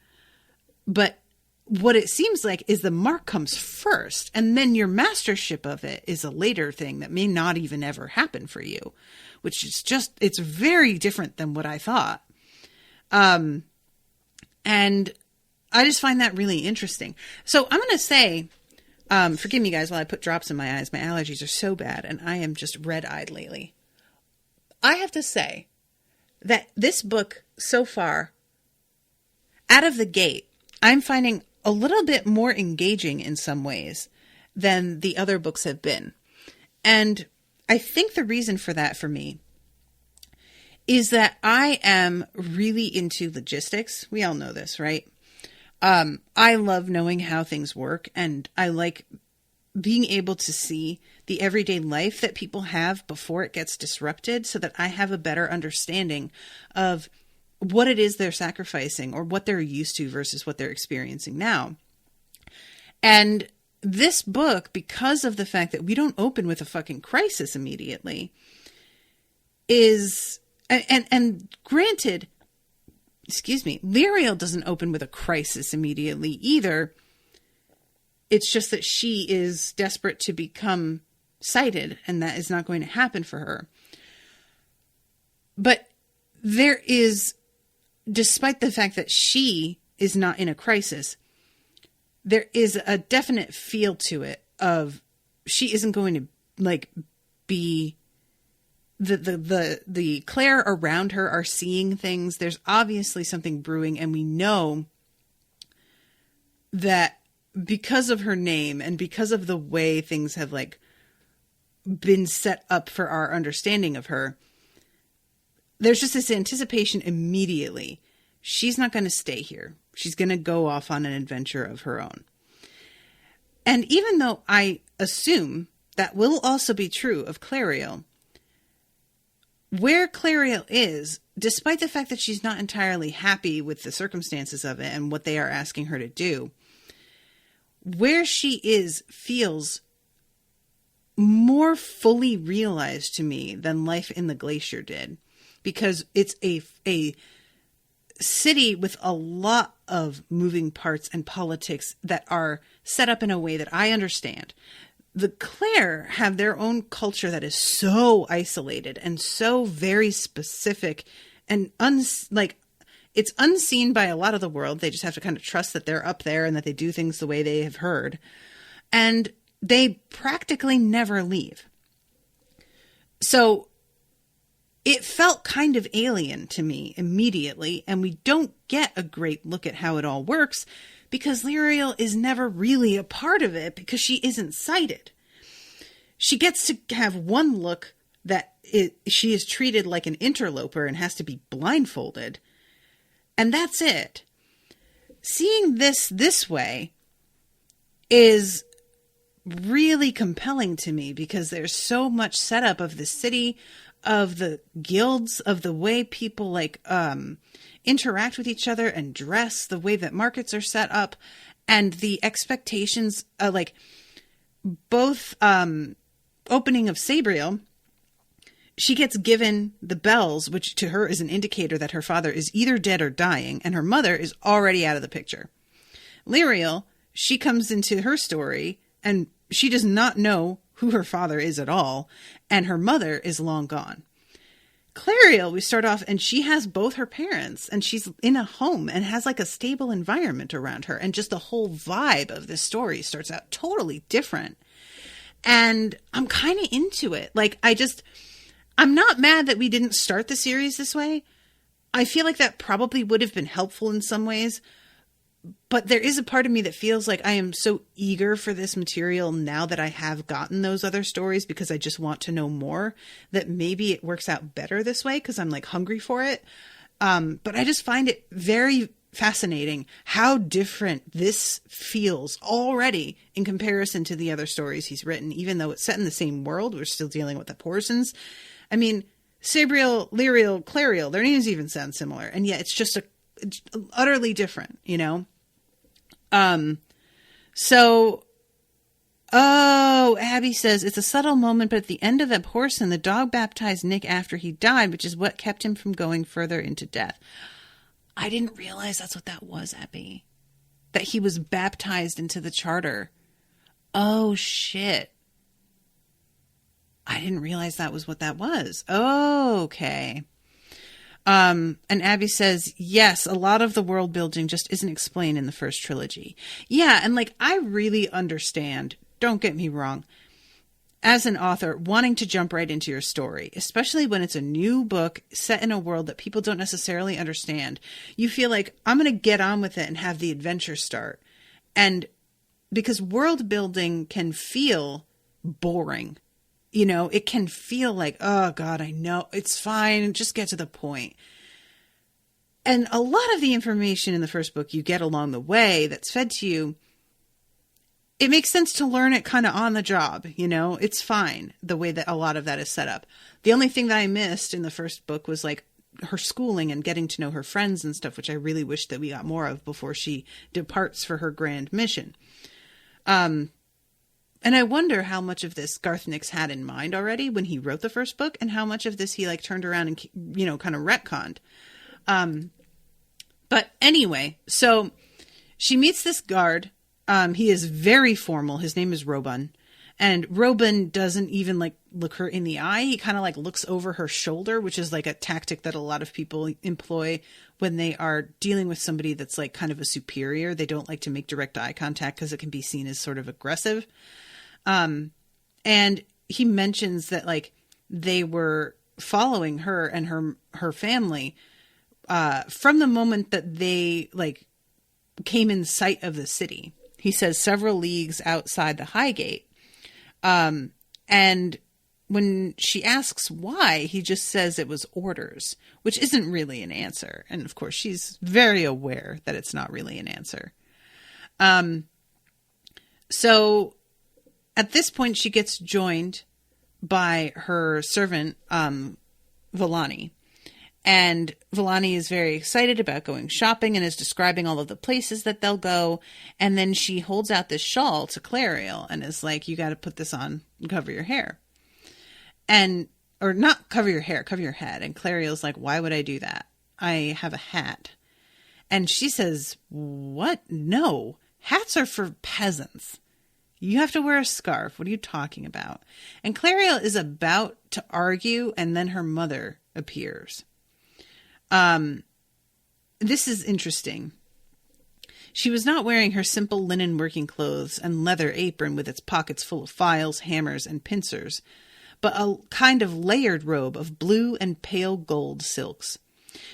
But what it seems like is the mark comes first, and then your mastership of it is a later thing that may not even ever happen for you, which is just, it's very different than what I thought. And I just find that really interesting. So I'm going to say, forgive me guys while I put drops in my eyes. My allergies are so bad and I am just red-eyed lately. I have to say that this book so far, out of the gate, I'm finding a little bit more engaging in some ways than the other books have been. And I think the reason for that for me is that I am really into logistics. We all know this, right? I love knowing how things work, and I like being able to see the everyday life that people have before it gets disrupted so that I have a better understanding of what it is they're sacrificing or what they're used to versus what they're experiencing now. And this book, because of the fact that we don't open with a fucking crisis immediately, is, and granted, excuse me, Clariel doesn't open with a crisis immediately either. It's just that she is desperate to become sighted, and that is not going to happen for her. But there is, despite the fact that she is not in a crisis, there is a definite feel to it of she isn't going to, like, be the Claire around her are seeing things. There's obviously something brewing, and we know that because of her name and because of the way things have, like, been set up for our understanding of her, there's just this anticipation immediately. She's not going to stay here. She's going to go off on an adventure of her own. And even though I assume that will also be true of Clariel, where Clariel is, despite the fact that she's not entirely happy with the circumstances of it and what they are asking her to do, where she is feels more fully realized to me than life in the glacier did, because it's a city with a lot of moving parts and politics that are set up in a way that I understand. The Claire have their own culture that is so isolated and so very specific and it's unseen by a lot of the world. They just have to kind of trust that they're up there and that they do things the way they have heard. And they practically never leave. So it felt kind of alien to me immediately, and we don't get a great look at how it all works because Clariel is never really a part of it because she isn't sighted. She gets to have one look that she is treated like an interloper and has to be blindfolded. And that's it. Seeing this way is really compelling to me because there's so much setup of the city, of the guilds, of the way people interact with each other and dress, the way that markets are set up, and the expectations, both opening of Sabriel. She gets given the bells, which to her is an indicator that her father is either dead or dying, and her mother is already out of the picture. Clariel, she comes into her story, and she does not know who her father is at all, and her mother is long gone. Clariel, we start off, and she has both her parents, and she's in a home and has like a stable environment around her, and just the whole vibe of this story starts out totally different. And I'm kind of into it. Like, I'm not mad that we didn't start the series this way. I feel like that probably would have been helpful in some ways. But there is a part of me that feels like I am so eager for this material now that I have gotten those other stories, because I just want to know more, that maybe it works out better this way because I'm like hungry for it. But I just find it very fascinating how different this feels already in comparison to the other stories he's written. Even though it's set in the same world, we're still dealing with the Porsons. I mean, Sabriel, Lyriel, Clariel, their names even sound similar. And yet it's just utterly different, you know? Abby says, it's a subtle moment, but at the end of that portion, the dog baptized Nick after he died, which is what kept him from going further into death. I didn't realize that's what that was, Abby. That he was baptized into the charter. Oh, shit. I didn't realize that was what that was. Oh, okay. And Abby says, yes, a lot of the world building just isn't explained in the first trilogy. Yeah, and like, I really understand, don't get me wrong, as an author, wanting to jump right into your story, especially when it's a new book set in a world that people don't necessarily understand. You feel like, I'm going to get on with it and have the adventure start. And because world building can feel boring. You know, it can feel like, oh God, I know, it's fine, just get to the point. And a lot of the information in the first book you get along the way that's fed to you, it makes sense to learn it kind of on the job, you know? It's fine, the way that a lot of that is set up. The only thing that I missed in the first book was like her schooling and getting to know her friends and stuff, which I really wish that we got more of before she departs for her grand mission. And I wonder how much of this Garth Nix had in mind already when he wrote the first book, and how much of this he like turned around and, you know, kind of retconned. But anyway, so she meets this guard. He is very formal. His name is Robun. And Robun doesn't even like look her in the eye. He kind of like looks over her shoulder, which is like a tactic that a lot of people employ when they are dealing with somebody that's like kind of a superior. They don't like to make direct eye contact because it can be seen as sort of aggressive. And he mentions that like they were following her and her family, from the moment that they like came in sight of the city. He says several leagues outside the High Gate. And when she asks why, he just says it was orders, which isn't really an answer. And of course, she's very aware that it's not really an answer. So at this point, she gets joined by her servant, Villani. And Villani is very excited about going shopping and is describing all of the places that they'll go. And then she holds out this shawl to Clariel and is like, you got to put this on and cover your hair. Or not cover your hair, cover your head. And Clariel's like, why would I do that? I have a hat. And she says, what? No, hats are for peasants. You have to wear a scarf. What are you talking about? And Clariel is about to argue, and then her mother appears. This is interesting. She was not wearing her simple linen working clothes and leather apron with its pockets full of files, hammers, and pincers, but a kind of layered robe of blue and pale gold silks.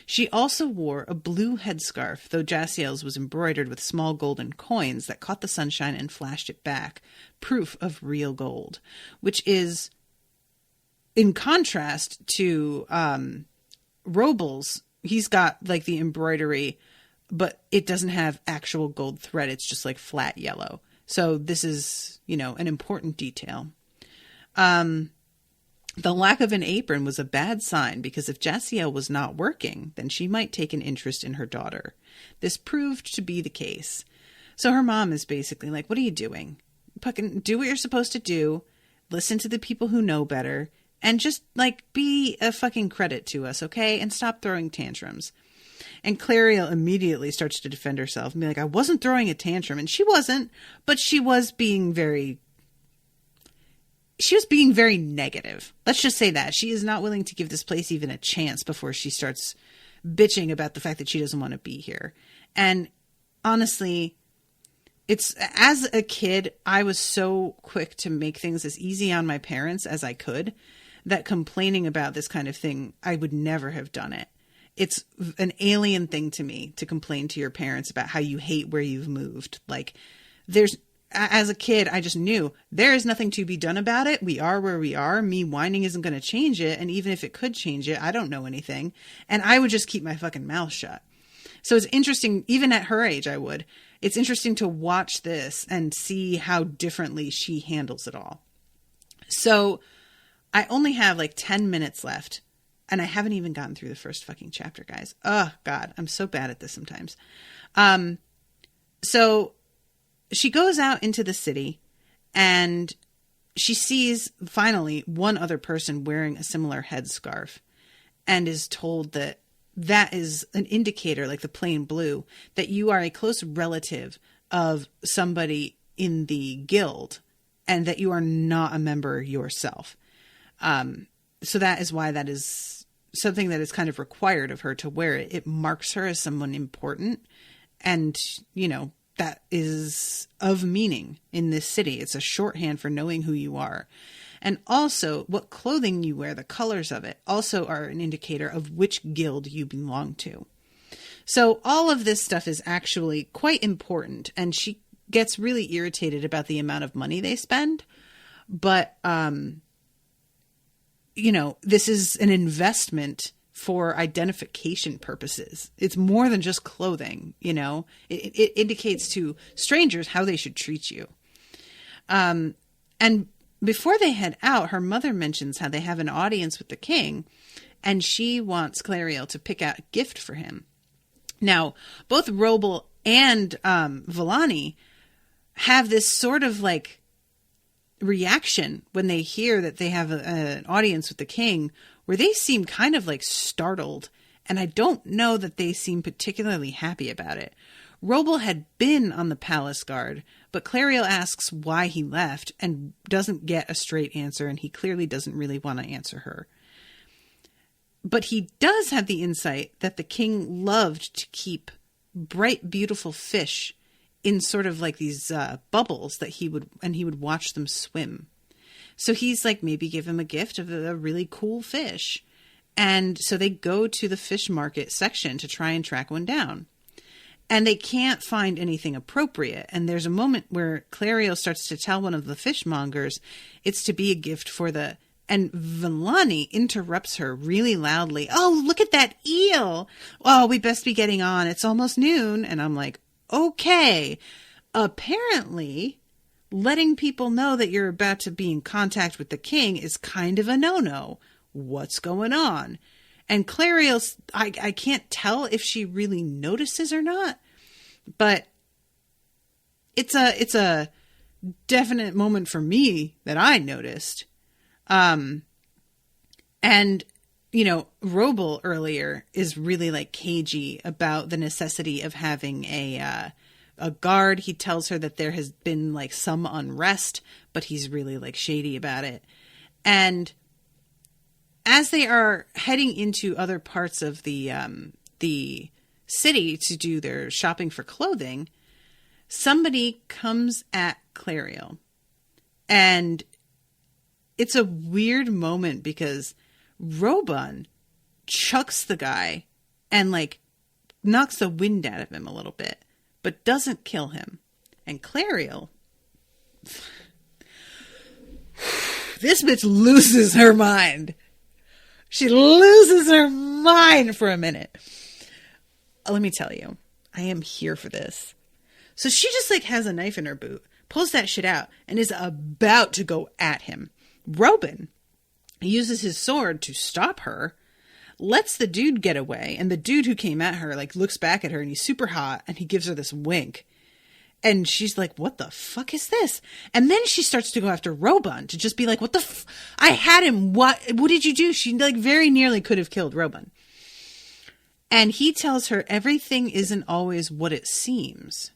She also wore a blue headscarf, though Jaciel's was embroidered with small golden coins that caught the sunshine and flashed it back, proof of real gold, which is in contrast to Robles. He's got like the embroidery, but it doesn't have actual gold thread. It's just like flat yellow. So this is, you know, an important detail. The lack of an apron was a bad sign, because if Jaciel was not working, then she might take an interest in her daughter. This proved to be the case. So her mom is basically like, what are you doing? Fucking do what you're supposed to do. Listen to the people who know better. And just, like, be a fucking credit to us, okay? And stop throwing tantrums. And Clariel immediately starts to defend herself and be like, I wasn't throwing a tantrum. And she wasn't, but she was being very negative. Let's just say that. She is not willing to give this place even a chance before she starts bitching about the fact that she doesn't want to be here. And honestly, it's, as a kid, I was so quick to make things as easy on my parents as I could, that complaining about this kind of thing, I would never have done it. It's an alien thing to me to complain to your parents about how you hate where you've moved. Like, as a kid, I just knew there is nothing to be done about it. We are where we are. Me whining isn't going to change it. And even if it could change it, I don't know anything. And I would just keep my fucking mouth shut. So it's interesting, even at her age, it's interesting to watch this and see how differently she handles it all. So I only have like 10 minutes left, and I haven't even gotten through the first fucking chapter, guys. Oh God, I'm so bad at this sometimes. So she goes out into the city, and she sees finally one other person wearing a similar headscarf, and is told that that is an indicator, like the plain blue, that you are a close relative of somebody in the guild, and that you are not a member yourself. So that is why that is something that is kind of required of her to wear it. It marks her as someone important, and, you know, that is of meaning in this city. It's a shorthand for knowing who you are. And also, what clothing you wear, the colors of it, also are an indicator of which guild you belong to. So all of this stuff is actually quite important, and she gets really irritated about the amount of money they spend. But, you know, this is an investment for identification purposes. It's more than just clothing, you know. It indicates to strangers how they should treat you. And before they head out, her mother mentions how they have an audience with the king, and she wants Clariel to pick out a gift for him. Now, both Roble and Villani have this sort of like reaction when they hear that they have an audience with the king, where they seem kind of like startled, and I don't know that they seem particularly happy about it. Roble had been on the palace guard, but Clariel asks why he left and doesn't get a straight answer, and he clearly doesn't really want to answer her. But he does have the insight that the king loved to keep bright, beautiful fish in sort of like these bubbles that he would watch them swim. So he's like, maybe give him a gift of a really cool fish. And so they go to the fish market section to try and track one down. And they can't find anything appropriate. And there's a moment where Clariel starts to tell one of the fishmongers it's to be a gift for the... And Villani interrupts her really loudly. Oh, look at that eel. Oh, we best be getting on. It's almost noon. And I'm like, okay. Apparently, letting people know that you're about to be in contact with the king is kind of a no-no. What's going on? And Clariel, I can't tell if she really notices or not, but it's a definite moment for me that I noticed. And, you know, Roble earlier is really like cagey about the necessity of having a guard. He tells her that there has been like some unrest, but he's really like shady about it. And as they are heading into other parts of the city to do their shopping for clothing, somebody comes at Clariel. And it's a weird moment because Robun chucks the guy and like knocks the wind out of him a little bit, but doesn't kill him. And Clariel, this bitch loses her mind. She loses her mind for a minute. Let me tell you, I am here for this. So she just like has a knife in her boot, pulls that shit out, and is about to go at him. Robin uses his sword to stop her, lets the dude get away, and the dude who came at her like looks back at her and he's super hot and he gives her this wink. And she's like, what the fuck is this? And then she starts to go after Robun to just be like, what the I had him. What did you do? She like very nearly could have killed Robun. And he tells her everything isn't always what it seems.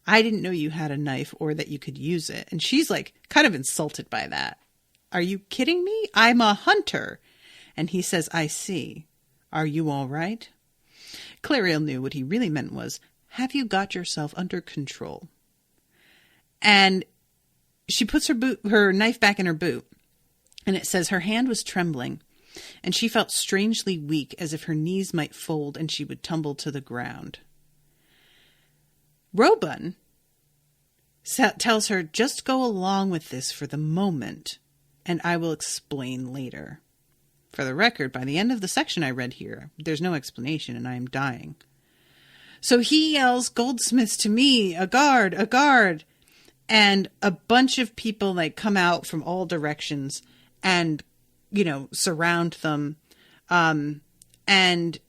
I didn't know you had a knife or that you could use it. And she's like kind of insulted by that. Are you kidding me? I'm a hunter. And he says, I see. Are you all right? Clariel knew what he really meant was, have you got yourself under control? And she puts her knife back in her boot. And it says her hand was trembling, and she felt strangely weak, as if her knees might fold and she would tumble to the ground. Robun tells her, just go along with this for the moment, and I will explain later. For the record, by the end of the section I read here, there's no explanation, and I am dying. So he yells, "Goldsmiths to me, a guard, a guard." And a bunch of people like come out from all directions and, surround them. And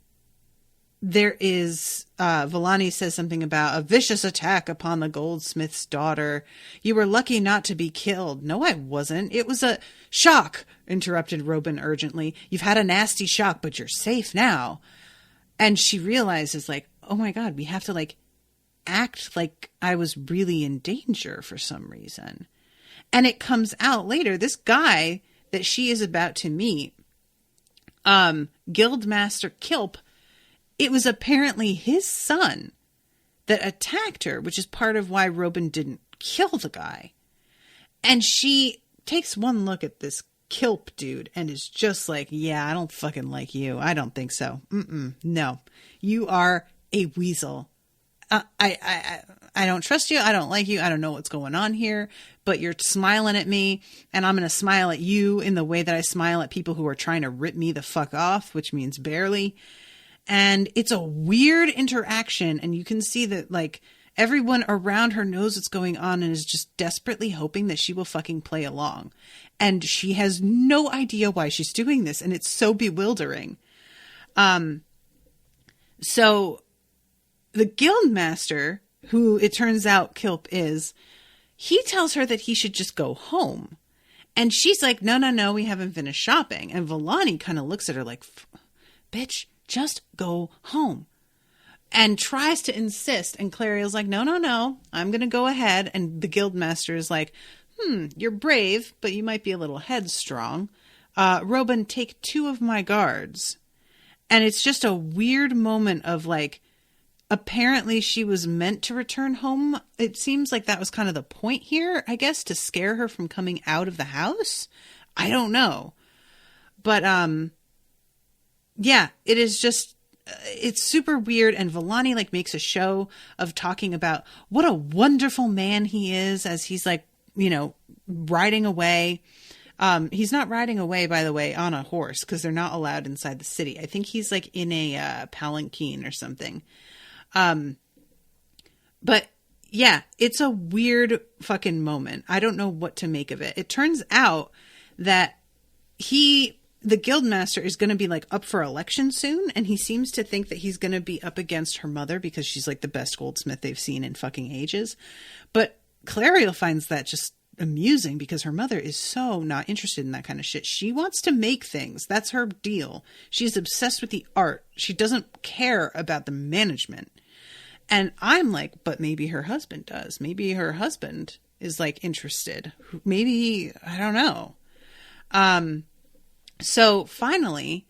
there is, Villani says something about a vicious attack upon the goldsmith's daughter. You were lucky not to be killed. No, I wasn't. It was a shock, interrupted Robin urgently. You've had a nasty shock, but you're safe now. And she realizes like, oh my God, we have to like act like I was really in danger for some reason. And it comes out later, this guy that she is about to meet, Guildmaster Kilp, it was apparently his son that attacked her, which is part of why Robin didn't kill the guy. And she takes one look at this Kilp dude and is just like, yeah, I don't fucking like you. I don't think so. No, you are a weasel. I don't trust you. I don't like you. I don't know what's going on here, but you're smiling at me, and I'm going to smile at you in the way that I smile at people who are trying to rip me the fuck off, which means barely. And it's a weird interaction, and you can see that like everyone around her knows what's going on and is just desperately hoping that she will fucking play along. And she has no idea why she's doing this, and it's so bewildering. So the guildmaster, who it turns out Kilp is, he tells her that he should just go home. And she's like, no, we haven't finished shopping. And Villani kind of looks at her like, bitch, just go home. And tries to insist. And Clariel's like, no, I'm going to go ahead. And the guildmaster is like, you're brave, but you might be a little headstrong. Robin, take 2 of my guards. And it's just a weird moment of like, apparently she was meant to return home. It seems like that was kind of the point here, I guess, to scare her from coming out of the house. I don't know. But, yeah, it is just, it's super weird. And Villani like makes a show of talking about what a wonderful man he is as he's like, riding away. He's not riding away, by the way, on a horse because they're not allowed inside the city. I think he's like in a palanquin or something. But yeah, it's a weird fucking moment. I don't know what to make of it. It turns out that the guildmaster is going to be like up for election soon. And he seems to think that he's going to be up against her mother because she's like the best goldsmith they've seen in fucking ages. But Clariel finds that just amusing because her mother is so not interested in that kind of shit. She wants to make things. That's her deal. She's obsessed with the art. She doesn't care about the management. And I'm like, but maybe her husband does. Maybe her husband is like interested. Maybe, I don't know. So finally,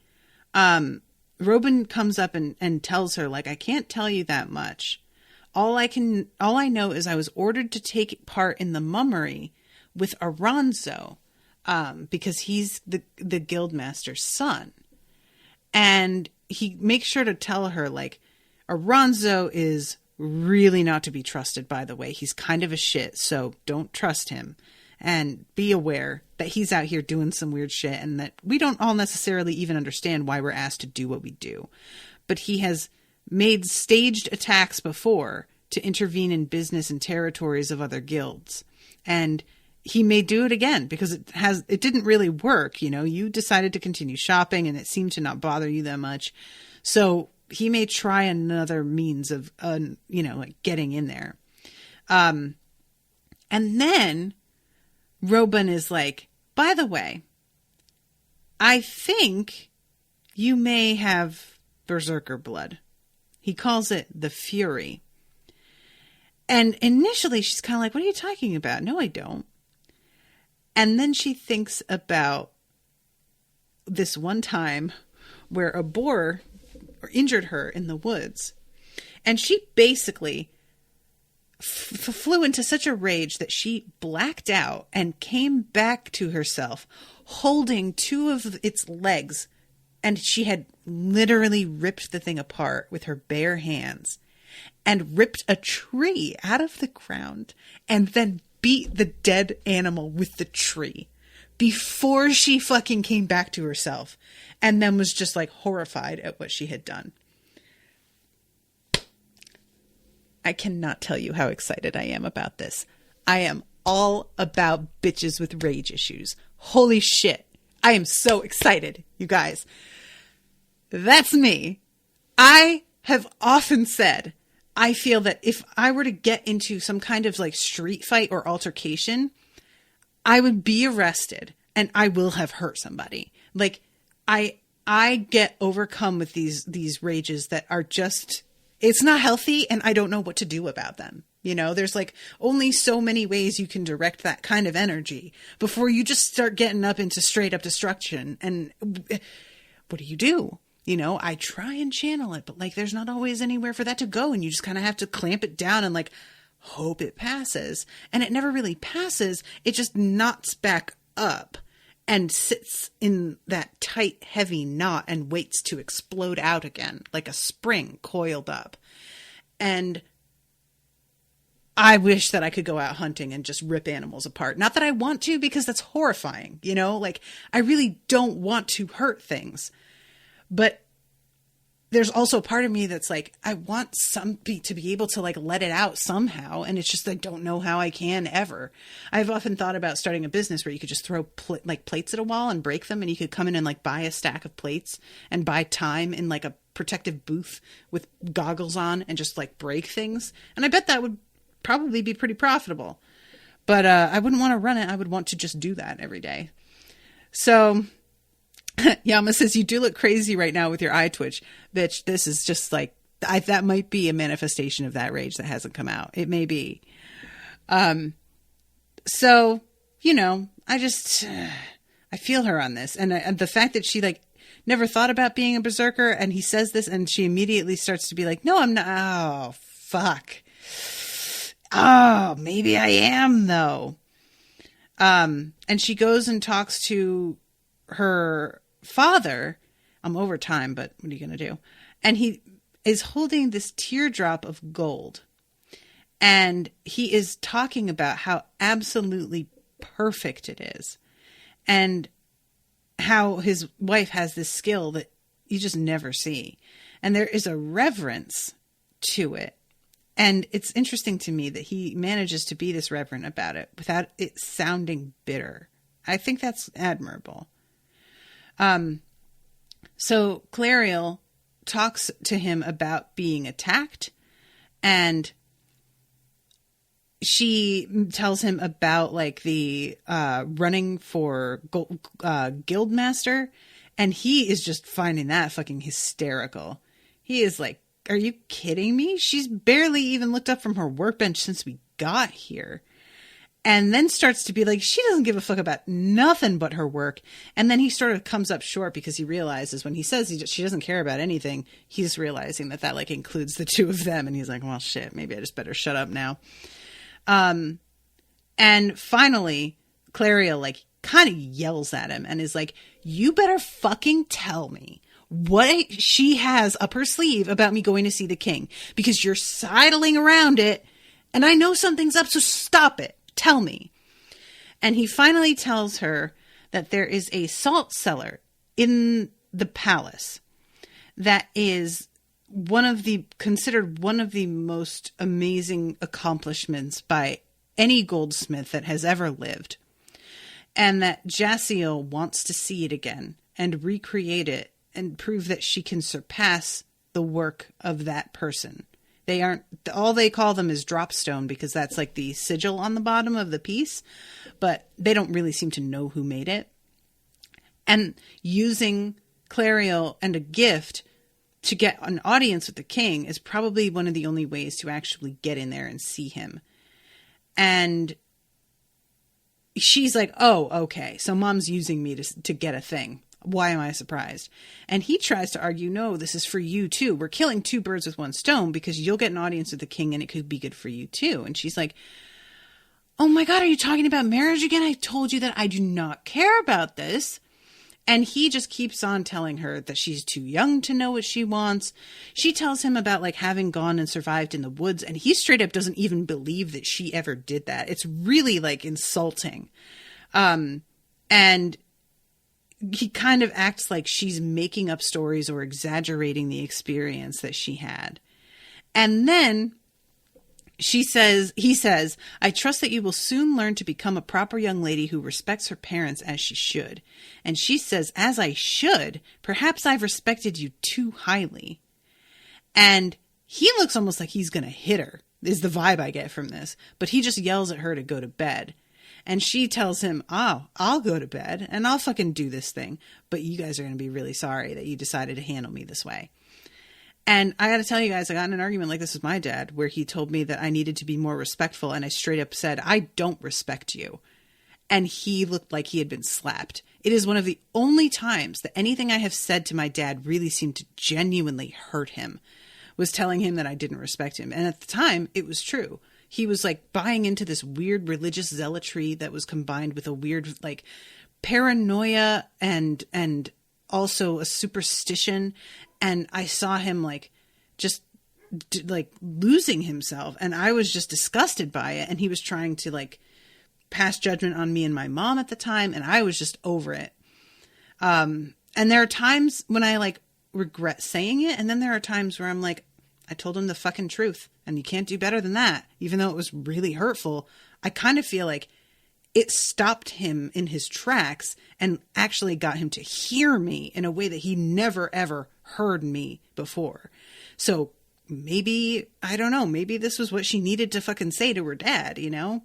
Robin comes up and tells her like, I can't tell you that much. All I know is I was ordered to take part in the mummery with Aranzo, because he's the guildmaster's son. And he makes sure to tell her like, Aranzo is really not to be trusted, by the way. He's kind of a shit, so don't trust him. And be aware that he's out here doing some weird shit and that we don't all necessarily even understand why we're asked to do what we do. But he has made staged attacks before to intervene in business and territories of other guilds. And he may do it again because it didn't really work. You decided to continue shopping and it seemed to not bother you that much. So he may try another means of, like getting in there. And then Robin is like, by the way, I think you may have berserker blood. He calls it the Fury. And initially she's kind of like, what are you talking about? No, I don't. And then she thinks about this one time where a boar injured her in the woods. And she basically flew into such a rage that she blacked out and came back to herself holding two of its legs. And she had literally ripped the thing apart with her bare hands and ripped a tree out of the ground and then beat the dead animal with the tree before she fucking came back to herself, and then was just like horrified at what she had done. I cannot tell you how excited I am about this. I am all about bitches with rage issues. Holy shit. I am so excited, you guys. That's me. I have often said, I feel that if I were to get into some kind of like street fight or altercation, I would be arrested and I will have hurt somebody. Like I get overcome with these rages that are just, it's not healthy and I don't know what to do about them. You know, there's like only so many ways you can direct that kind of energy before you just start getting up into straight up destruction. And what do you do? You know, I try and channel it, but like there's not always anywhere for that to go. And you just kind of have to clamp it down and like hope it passes. And it never really passes. It just knots back up and sits in that tight, heavy knot and waits to explode out again like a spring coiled up. And I wish that I could go out hunting and just rip animals apart. Not that I want to, because that's horrifying. You know, like I really don't want to hurt things. But there's also a part of me that's like, I want somebody to be able to like let it out somehow. And it's just, I don't know how I can ever. I've often thought about starting a business where you could just throw plates at a wall and break them. And you could come in and like buy a stack of plates and buy time in like a protective booth with goggles on and just like break things. And I bet that would probably be pretty profitable. But I wouldn't want to run it. I would want to just do that every day. So Yama says, you do look crazy right now with your eye twitch. Bitch, this is just like, that might be a manifestation of that rage that hasn't come out. It may be. So, you know, I feel her on this. And the fact that she like never thought about being a berserker, and he says this and she immediately starts to be like, no, I'm not. Oh, fuck. Oh, maybe I am though. And she goes and talks to her father. I'm over time, but what are you going to do? And he is holding this teardrop of gold. And he is talking about how absolutely perfect it is. And how his wife has this skill that you just never see. And there is a reverence to it. And it's interesting to me that he manages to be this reverent about it without it sounding bitter. I think that's admirable. So Clariel talks to him about being attacked, and she tells him about like the running for guildmaster, and he is just finding that fucking hysterical. He is like, are you kidding me? She's barely even looked up from her workbench since we got here. And then starts to be like, she doesn't give a fuck about nothing but her work. And then he sort of comes up short because he realizes when he says she doesn't care about anything, he's realizing that like includes the two of them. And he's like, well, shit, maybe I just better shut up now. And finally, Clariel like kind of yells at him and is like, you better fucking tell me what she has up her sleeve about me going to see the king, because you're sidling around it and I know something's up. So stop it. Tell me. And he finally tells her that there is a salt cellar in the palace that is considered one of the most amazing accomplishments by any goldsmith that has ever lived. And that Jaciel wants to see it again and recreate it and prove that she can surpass the work of that person. They aren't, all they call them is dropstone because that's like the sigil on the bottom of the piece, but they don't really seem to know who made it. And using Clariel and a gift to get an audience with the king is probably one of the only ways to actually get in there and see him. And she's like, oh, okay. So mom's using me to get a thing. Why am I surprised? And he tries to argue, no, this is for you too. We're killing two birds with one stone because you'll get an audience with the king and it could be good for you too. And she's like, oh my God, are you talking about marriage again? I told you that I do not care about this. And he just keeps on telling her that she's too young to know what she wants. She tells him about like having gone and survived in the woods. And he straight up doesn't even believe that she ever did that. It's really like insulting. And he kind of acts like she's making up stories or exaggerating the experience that she had. And then he says, I trust that you will soon learn to become a proper young lady who respects her parents as she should. And she says, as I should, perhaps I've respected you too highly. And he looks almost like he's going to hit her, is the vibe I get from this. But he just yells at her to go to bed. And she tells him, oh, I'll go to bed and I'll fucking do this thing. But you guys are going to be really sorry that you decided to handle me this way. And I got to tell you guys, I got in an argument like this with my dad where he told me that I needed to be more respectful. And I straight up said, I don't respect you. And he looked like he had been slapped. It is one of the only times that anything I have said to my dad really seemed to genuinely hurt him, was telling him that I didn't respect him. And at the time, it was true. He was like buying into this weird religious zealotry that was combined with a weird like paranoia and also a superstition. And I saw him like just like losing himself. And I was just disgusted by it. And he was trying to like pass judgment on me and my mom at the time. And I was just over it. And there are times when I like regret saying it. And then there are times where I'm like, I told him the fucking truth and you can't do better than that. Even though it was really hurtful, I kind of feel like it stopped him in his tracks and actually got him to hear me in a way that he never, ever heard me before. So maybe, I don't know, maybe this was what she needed to fucking say to her dad, you know?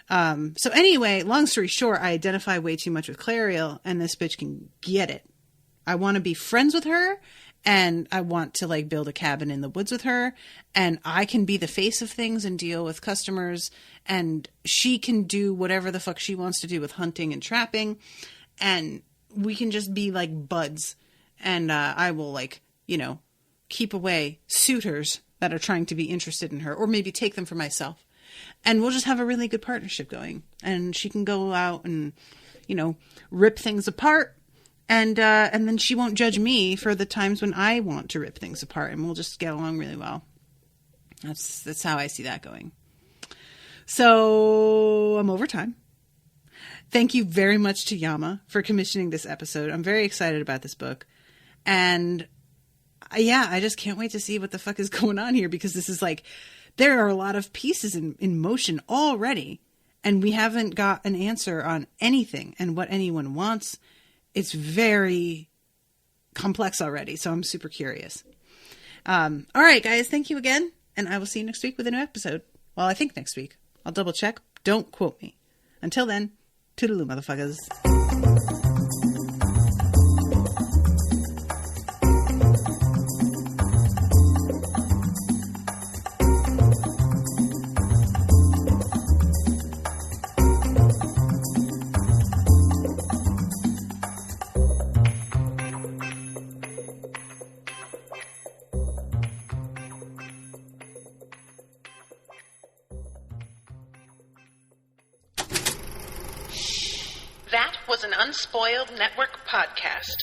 So anyway, long story short, I identify way too much with Clariel and this bitch can get it. I want to be friends with her. And I want to like build a cabin in the woods with her, and I can be the face of things and deal with customers, and she can do whatever the fuck she wants to do with hunting and trapping, and we can just be like buds. And I will like, you know, keep away suitors that are trying to be interested in her, or maybe take them for myself, and we'll just have a really good partnership going. And she can go out and, you know, rip things apart. And then she won't judge me for the times when I want to rip things apart, and we'll just get along really well. That's how I see that going. So I'm over time. Thank you very much to Yama for commissioning this episode. I'm very excited about this book. And yeah, I just can't wait to see what the fuck is going on here, because this is like, there are a lot of pieces in motion already, and we haven't got an answer on anything and what anyone wants. It's very complex already, so I'm super curious. All right, guys, thank you again, and I will see you next week with a new episode. Well, I think next week. I'll double check. Don't quote me. Until then, toodaloo, motherfuckers. That was an Unspoiled Network podcast.